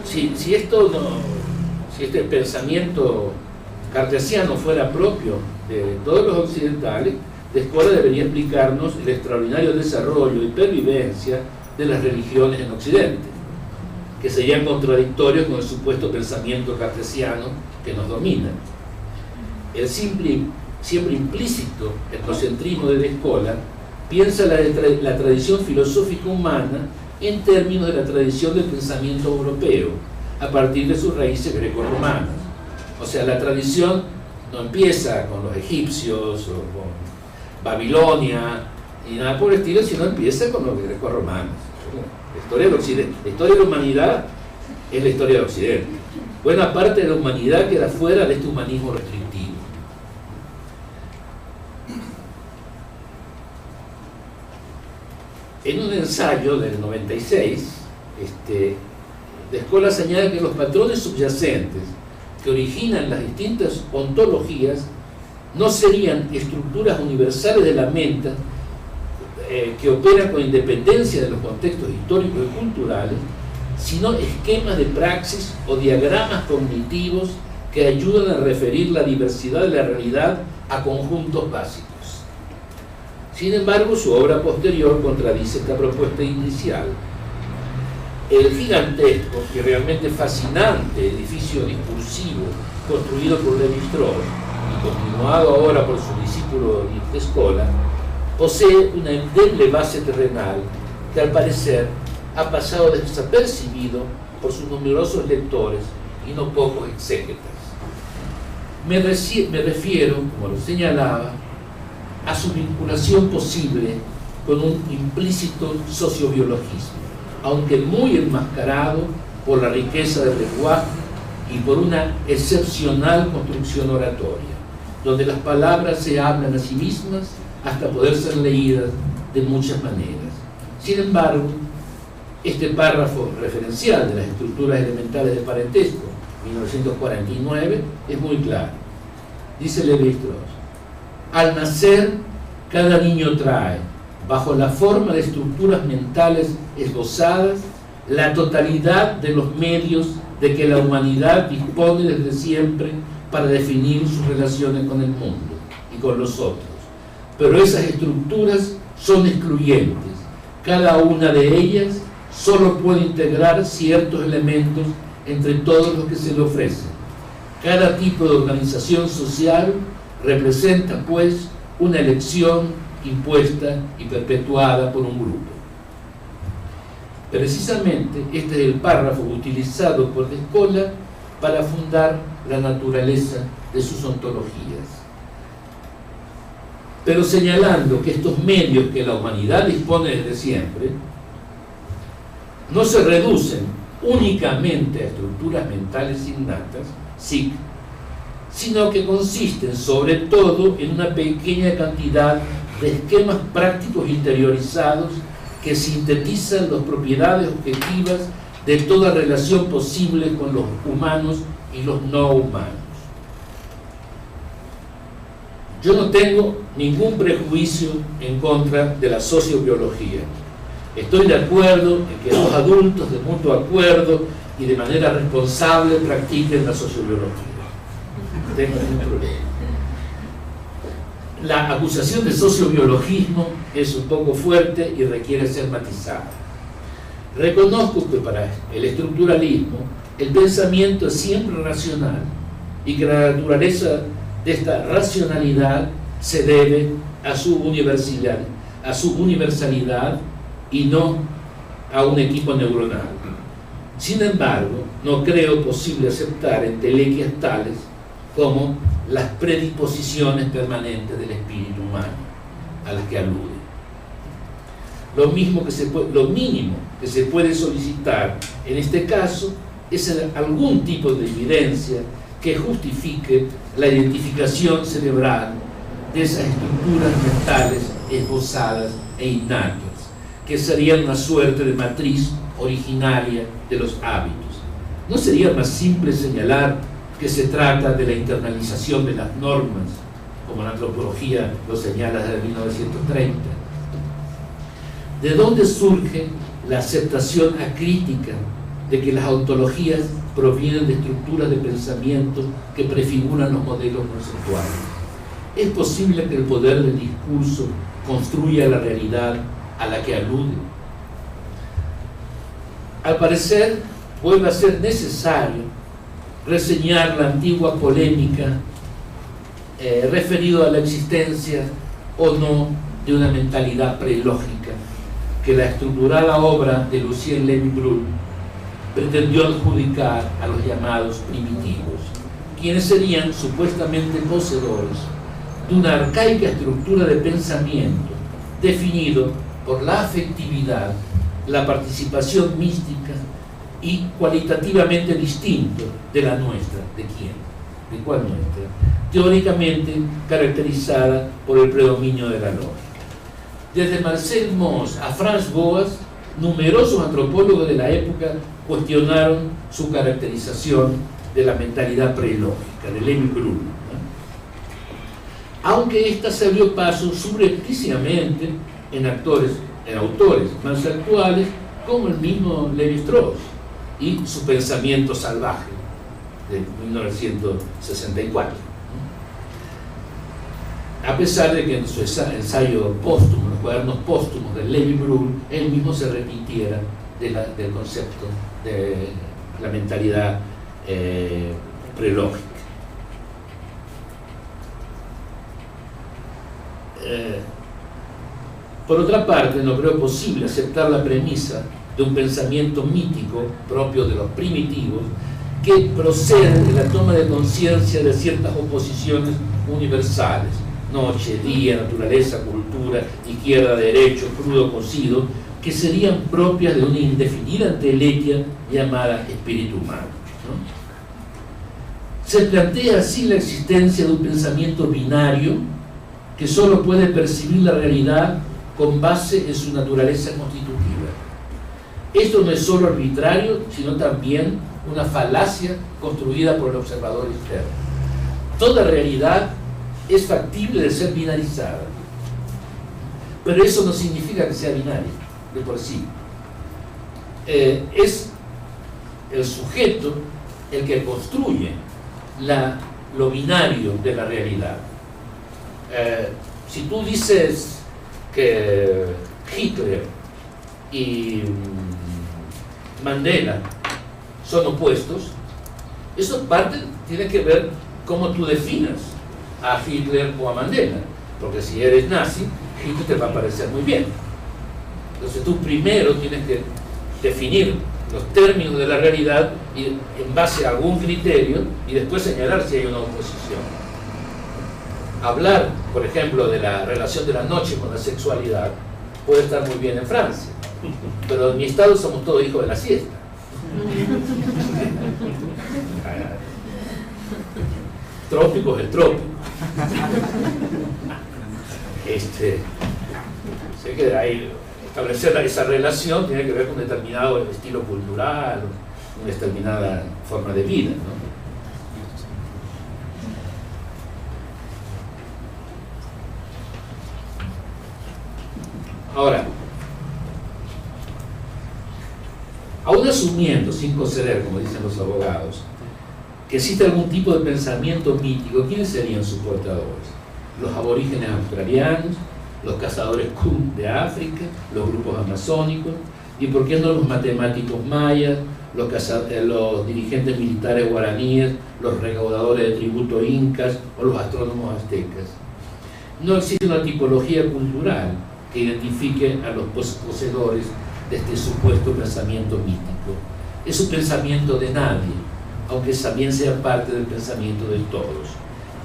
Si este pensamiento cartesiano fuera propio de todos los occidentales, de Escola debería explicarnos el extraordinario desarrollo y pervivencia de las religiones en Occidente, que serían contradictorios con el supuesto pensamiento cartesiano que nos domina. El siempre implícito etnocentrismo de Descola piensa la tradición filosófica humana en términos de la tradición del pensamiento europeo, a partir de sus raíces grecorromanas. O sea, la tradición no empieza con los egipcios o con Babilonia ni nada por el estilo, sino empieza con los grecorromanos. La historia del Occidente, la historia de la humanidad es la historia del Occidente. Buena parte de la humanidad queda fuera de este humanismo restrictivo. En un ensayo del 96, Descola señala que los patrones subyacentes que originan las distintas ontologías no serían estructuras universales de la mente que operan con independencia de los contextos históricos y culturales, sino esquemas de praxis o diagramas cognitivos que ayudan a referir la diversidad de la realidad a conjuntos básicos. Sin embargo, su obra posterior contradice esta propuesta inicial. El gigantesco y realmente fascinante edificio discursivo construido por Lévi-Strauss y continuado ahora por su discípulo Descola posee una endeble base terrenal que al parecer ha pasado desapercibido por sus numerosos lectores y no pocos exégetas. Me refiero, como lo señalaba, a su vinculación posible con un implícito sociobiologismo, aunque muy enmascarado por la riqueza del lenguaje y por una excepcional construcción oratoria, donde las palabras se hablan a sí mismas hasta poder ser leídas de muchas maneras. Sin embargo, este párrafo referencial de las estructuras elementales de parentesco, 1949, es muy claro. Dice Lévi-Strauss: al nacer, cada niño trae, bajo la forma de estructuras mentales esbozadas, la totalidad de los medios de que la humanidad dispone desde siempre para definir sus relaciones con el mundo y con los otros. Pero esas estructuras son excluyentes. Cada una de ellas solo puede integrar ciertos elementos entre todos los que se le ofrecen. Cada tipo de organización social representa, pues, una elección impuesta y perpetuada por un grupo. Precisamente este es el párrafo utilizado por Descola para fundar la naturaleza de sus ontologías, pero señalando que estos medios que la humanidad dispone desde siempre no se reducen únicamente a estructuras mentales innatas, SIC, sino que consisten sobre todo en una pequeña cantidad de esquemas prácticos interiorizados que sintetizan las propiedades objetivas de toda relación posible con los humanos y los no humanos. Yo no tengo ningún prejuicio en contra de la sociobiología. Estoy de acuerdo en que los adultos de mutuo acuerdo y de manera responsable practiquen la sociobiología. No tengo ningún problema. La acusación de sociobiologismo es un poco fuerte y requiere ser matizada. Reconozco que para el estructuralismo el pensamiento es siempre racional y que la naturaleza de esta racionalidad se debe a su universalidad y no a un equipo neuronal. Sin embargo, no creo posible aceptar entelequias tales como las predisposiciones permanentes del espíritu humano a las que alude. Lo mínimo que se puede solicitar en este caso es algún tipo de evidencia que justifique la identificación cerebral de esas estructuras mentales esbozadas e innatas, que serían una suerte de matriz originaria de los hábitos. ¿No sería más simple señalar que se trata de la internalización de las normas, como la antropología lo señala desde 1930? ¿De dónde surge la aceptación acrítica de que las ontologías provienen de estructuras de pensamiento que prefiguran los modelos conceptuales? ¿Es posible que el poder del discurso construya la realidad a la que alude? Al parecer, vuelve a ser necesario reseñar la antigua polémica referido a la existencia o no de una mentalidad prelógica que la estructurada obra de Lucien Levy-Bruhl pretendió adjudicar a los llamados primitivos, quienes serían supuestamente poseedores de una arcaica estructura de pensamiento definido por la afectividad, la participación mística y cualitativamente distinto de la nuestra. ¿De quién? ¿De cuál nuestra? Teóricamente caracterizada por el predominio de la lógica. Desde Marcel Mauss a Franz Boas, numerosos antropólogos de la época cuestionaron su caracterización de la mentalidad prelógica, de Levy-Bruhl, ¿no? Aunque ésta se abrió paso subrepticiamente en autores más actuales, como el mismo Lévi-Strauss y su pensamiento salvaje de 1964. A pesar de que en su ensayo póstumo, los cuadernos póstumos de Levy-Bruhl, él mismo se repitiera del concepto de la mentalidad prelógica. Por otra parte, no creo posible aceptar la premisa de un pensamiento mítico propio de los primitivos que procede de la toma de conciencia de ciertas oposiciones universales: noche, día, naturaleza, cultura, izquierda, derecho, crudo, cocido, que serían propias de una indefinida entelequia llamada espíritu humano, ¿no? Se plantea así la existencia de un pensamiento binario que solo puede percibir la realidad con base en su naturaleza constitutiva. Esto no es solo arbitrario, sino también una falacia construida por el observador externo. Toda realidad es factible de ser binarizada, pero eso no significa que sea binaria de por sí. Es el sujeto el que construye lo binario de la realidad. Si tú dices que Hitler y Mandela son opuestos, eso tiene que ver cómo tú definas a Hitler o a Mandela, porque si eres nazi, Hitler te va a parecer muy bien. Entonces tú primero tienes que definir los términos de la realidad y en base a algún criterio, y después señalar si hay una oposición. Hablar, por ejemplo, de la relación de la noche con la sexualidad puede estar muy bien en Francia, pero en mi estado somos todos hijos de la siesta. Trópico es el trópico. Sé que hay, establecer esa relación tiene que ver con un determinado estilo cultural, una determinada forma de vida, ¿no? Ahora, aún asumiendo, sin conceder, como dicen los abogados, que existe algún tipo de pensamiento mítico, ¿quiénes serían sus portadores? Los aborígenes australianos, los cazadores Kum de África, los grupos amazónicos, y por qué no los matemáticos mayas, los dirigentes militares guaraníes, los recaudadores de tributo incas o los astrónomos aztecas. No existe una tipología cultural que identifique a los poseedores de este supuesto pensamiento mítico. Es un pensamiento de nadie, aunque también sea parte del pensamiento de todos.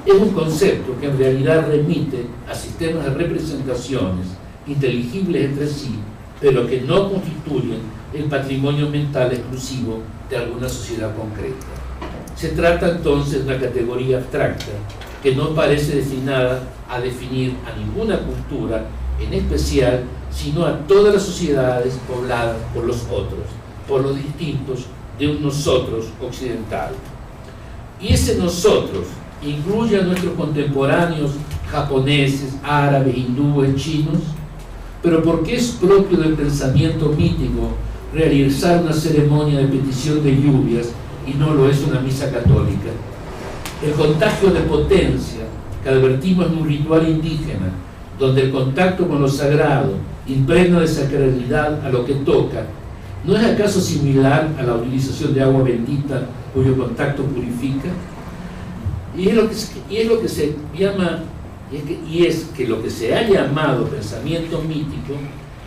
Es un concepto que en realidad remite a sistemas de representaciones inteligibles entre sí, pero que no constituyen el patrimonio mental exclusivo de alguna sociedad concreta. Se trata entonces de una categoría abstracta que no parece destinada a definir a ninguna cultura en especial, sino a todas las sociedades pobladas por los otros, por los distintos de un nosotros occidental. Y ese nosotros incluye a nuestros contemporáneos japoneses, árabes, hindúes, chinos. Pero ¿por qué es propio del pensamiento mítico realizar una ceremonia de petición de lluvias y no lo es una misa católica? El contagio de potencia que advertimos en un ritual indígena, donde el contacto con lo sagrado impregna de sacralidad a lo que toca, ¿No es acaso similar a la utilización de agua bendita cuyo contacto purifica? Y es lo que se llama, y es que lo que se ha llamado pensamiento mítico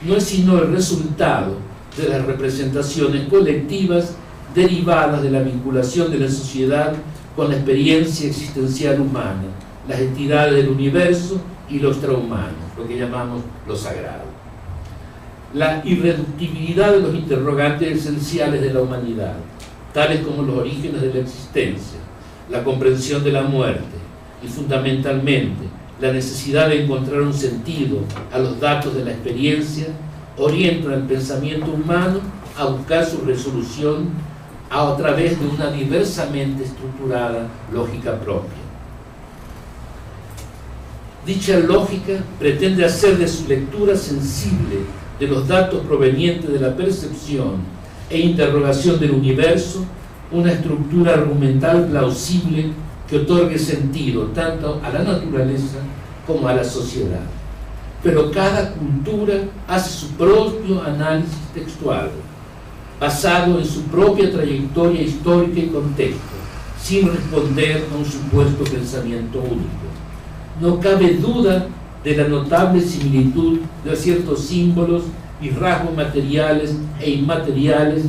no es sino el resultado de las representaciones colectivas derivadas de la vinculación de la sociedad con la experiencia existencial humana, las entidades del universo y lo extrahumano, lo que llamamos lo sagrado. La irreductibilidad de los interrogantes esenciales de la humanidad, tales como los orígenes de la existencia, la comprensión de la muerte y fundamentalmente la necesidad de encontrar un sentido a los datos de la experiencia, orientan al pensamiento humano a buscar su resolución a través de una diversamente estructurada lógica propia. Dicha lógica pretende hacer de su lectura sensible de los datos provenientes de la percepción e interrogación del universo una estructura argumental plausible que otorgue sentido tanto a la naturaleza como a la sociedad. Pero cada cultura hace su propio análisis textual, basado en su propia trayectoria histórica y contexto, sin responder a un supuesto pensamiento único. No cabe duda de la notable similitud de ciertos símbolos y rasgos materiales e inmateriales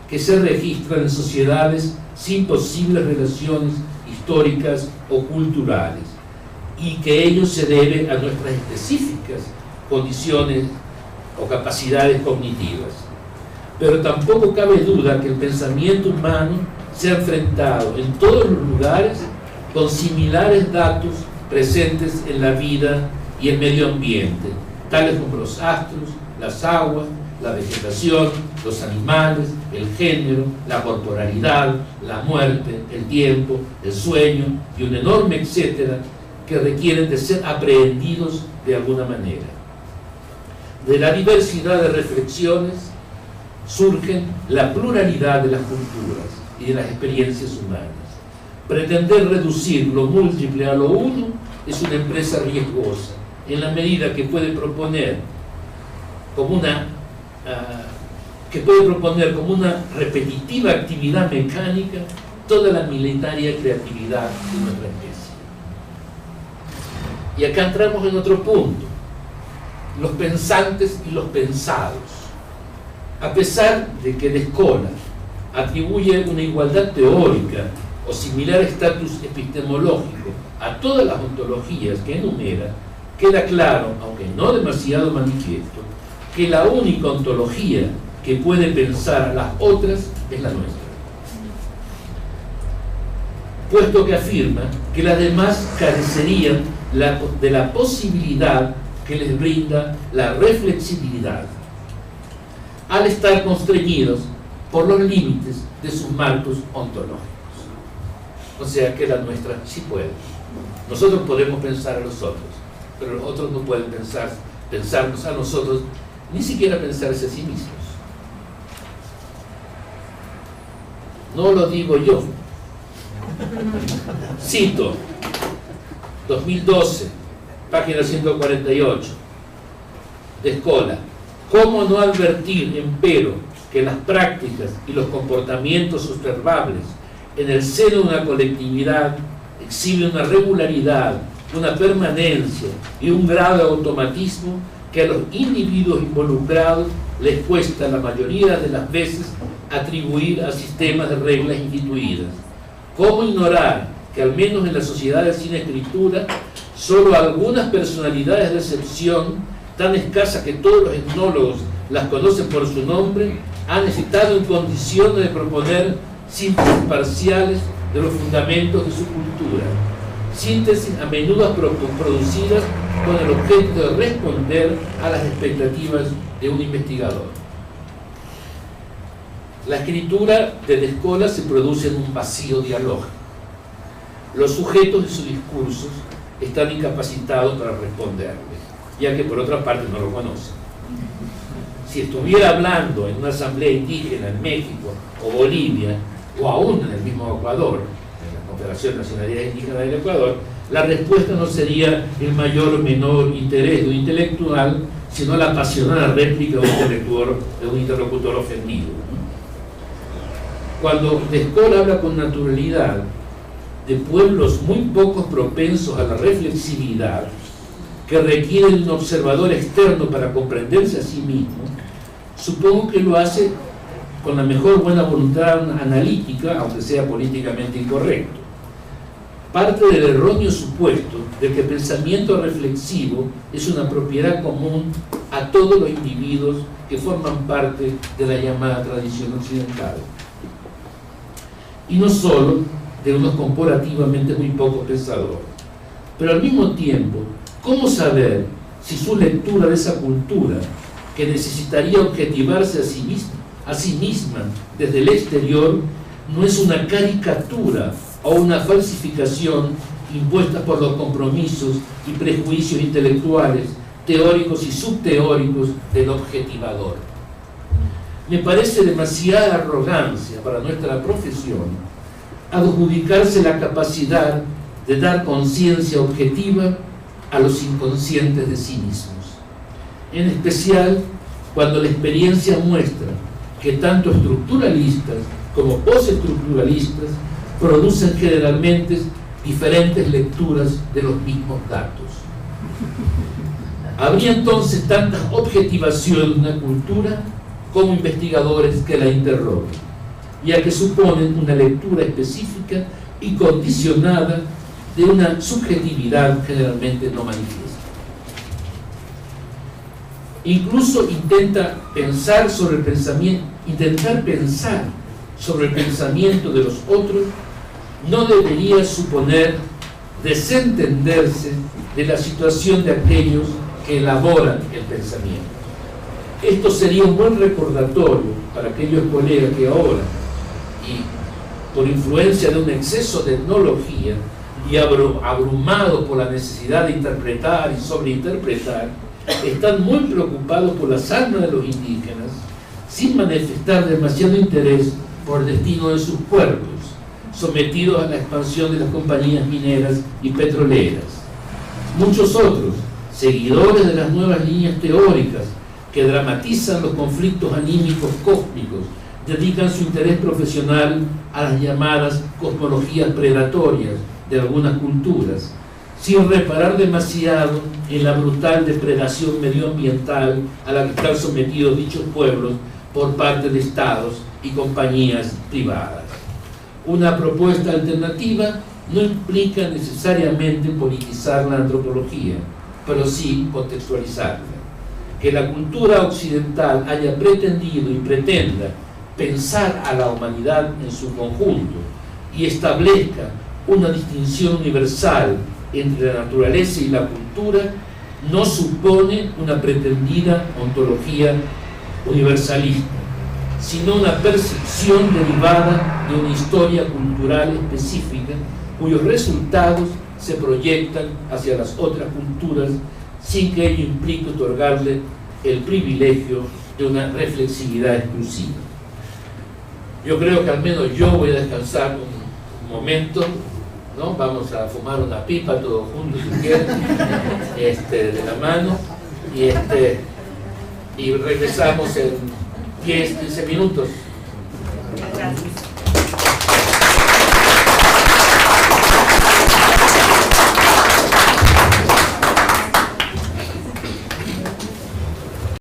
que se registran en sociedades sin posibles relaciones históricas o culturales, y que ello se debe a nuestras específicas condiciones o capacidades cognitivas. Pero tampoco cabe duda que el pensamiento humano se ha enfrentado en todos los lugares con similares datos presentes en la vida y el medio ambiente, tales como los astros, las aguas, la vegetación, los animales, el género, la corporalidad, la muerte, el tiempo, el sueño y un enorme etcétera que requieren de ser aprehendidos de alguna manera. De la diversidad de reflexiones surgen la pluralidad de las culturas y de las experiencias humanas. Pretender reducir lo múltiple a lo uno es una empresa riesgosa, en la medida que puede proponer como una repetitiva actividad mecánica toda la milenaria creatividad de nuestra especie. Y acá entramos en otro punto: los pensantes y los pensados. A pesar de que la escuela atribuye una igualdad teórica o similar estatus epistemológico a todas las ontologías que enumera, queda claro, aunque no demasiado manifiesto, que la única ontología que puede pensar a las otras es la nuestra, puesto que afirma que las demás carecerían de la posibilidad que les brinda la reflexibilidad, al estar constreñidos por los límites de sus marcos ontológicos. O sea que la nuestra sí puede. Nosotros podemos pensar a los otros, pero los otros no pueden pensarnos a nosotros, ni siquiera pensarse a sí mismos. No lo digo yo. Cito, 2012, página 148, de Escola. ¿Cómo no advertir, empero, que las prácticas y los comportamientos observables en el seno de una colectividad exhiben una regularidad, una permanencia y un grado de automatismo que a los individuos involucrados les cuesta la mayoría de las veces atribuir a sistemas de reglas instituidas? ¿Cómo ignorar que al menos en las sociedades sin escritura solo algunas personalidades de excepción, tan escasas que todos los etnólogos las conocen por su nombre, han estado en condiciones de proponer síntesis parciales de los fundamentos de su cultura, síntesis a menudo producidas con el objeto de responder a las expectativas de un investigador? La escritura de la Escola se produce en un vacío dialógico. Los sujetos de sus discursos están incapacitados para responderle, ya que por otra parte no lo conocen. Si estuviera hablando en una asamblea indígena en México o Bolivia, o aún en el mismo Ecuador, en la Confederación Nacionalidad Indígena del Ecuador, la respuesta no sería el mayor o menor interés de un intelectual, sino la apasionada réplica de un interlocutor ofendido. Cuando Lescol habla con naturalidad de pueblos muy poco propensos a la reflexividad, que requieren un observador externo para comprenderse a sí mismo, supongo que lo hace con la mejor buena voluntad analítica, aunque sea políticamente incorrecto. Parte del erróneo supuesto de que el pensamiento reflexivo es una propiedad común a todos los individuos que forman parte de la llamada tradición occidental, y no solo de unos comparativamente muy poco pensadores. Pero al mismo tiempo, ¿cómo saber si su lectura de esa cultura, que necesitaría objetivarse a sí misma desde el exterior, no es una caricatura o una falsificación impuesta por los compromisos y prejuicios intelectuales, teóricos y subteóricos del objetivador? Me parece demasiada arrogancia para nuestra profesión adjudicarse la capacidad de dar conciencia objetiva a los inconscientes de sí mismos, en especial cuando la experiencia muestra que tanto estructuralistas como postestructuralistas producen generalmente diferentes lecturas de los mismos datos. Habría entonces tanta objetivación de una cultura como investigadores que la interroguen, ya que suponen una lectura específica y condicionada de una subjetividad generalmente no manifiesta. Incluso intentar pensar sobre el pensamiento de los otros no debería suponer desentenderse de la situación de aquellos que elaboran el pensamiento. Esto sería un buen recordatorio para aquellos colegas que ahora, y por influencia de un exceso de etnología y abrumados por la necesidad de interpretar y sobreinterpretar, están muy preocupados por las almas de los indígenas, sin manifestar demasiado interés por el destino de sus cuerpos, sometidos a la expansión de las compañías mineras y petroleras. Muchos otros, seguidores de las nuevas líneas teóricas que dramatizan los conflictos anímicos cósmicos, dedican su interés profesional a las llamadas cosmologías predatorias de algunas culturas, sin reparar demasiado en la brutal depredación medioambiental a la que están sometidos dichos pueblos por parte de estados y compañías privadas. Una propuesta alternativa no implica necesariamente politizar la antropología, pero sí contextualizarla. Que la cultura occidental haya pretendido y pretenda pensar a la humanidad en su conjunto y establezca una distinción universal entre la naturaleza y la cultura no supone una pretendida ontología universalista, sino una percepción derivada de una historia cultural específica cuyos resultados se proyectan hacia las otras culturas sin que ello implique otorgarle el privilegio de una reflexividad exclusiva. Yo creo que al menos yo voy a descansar un momento, ¿no? Vamos a fumar una pipa todos juntos si quieren, de la mano, y regresamos en 10-15 minutos. Gracias.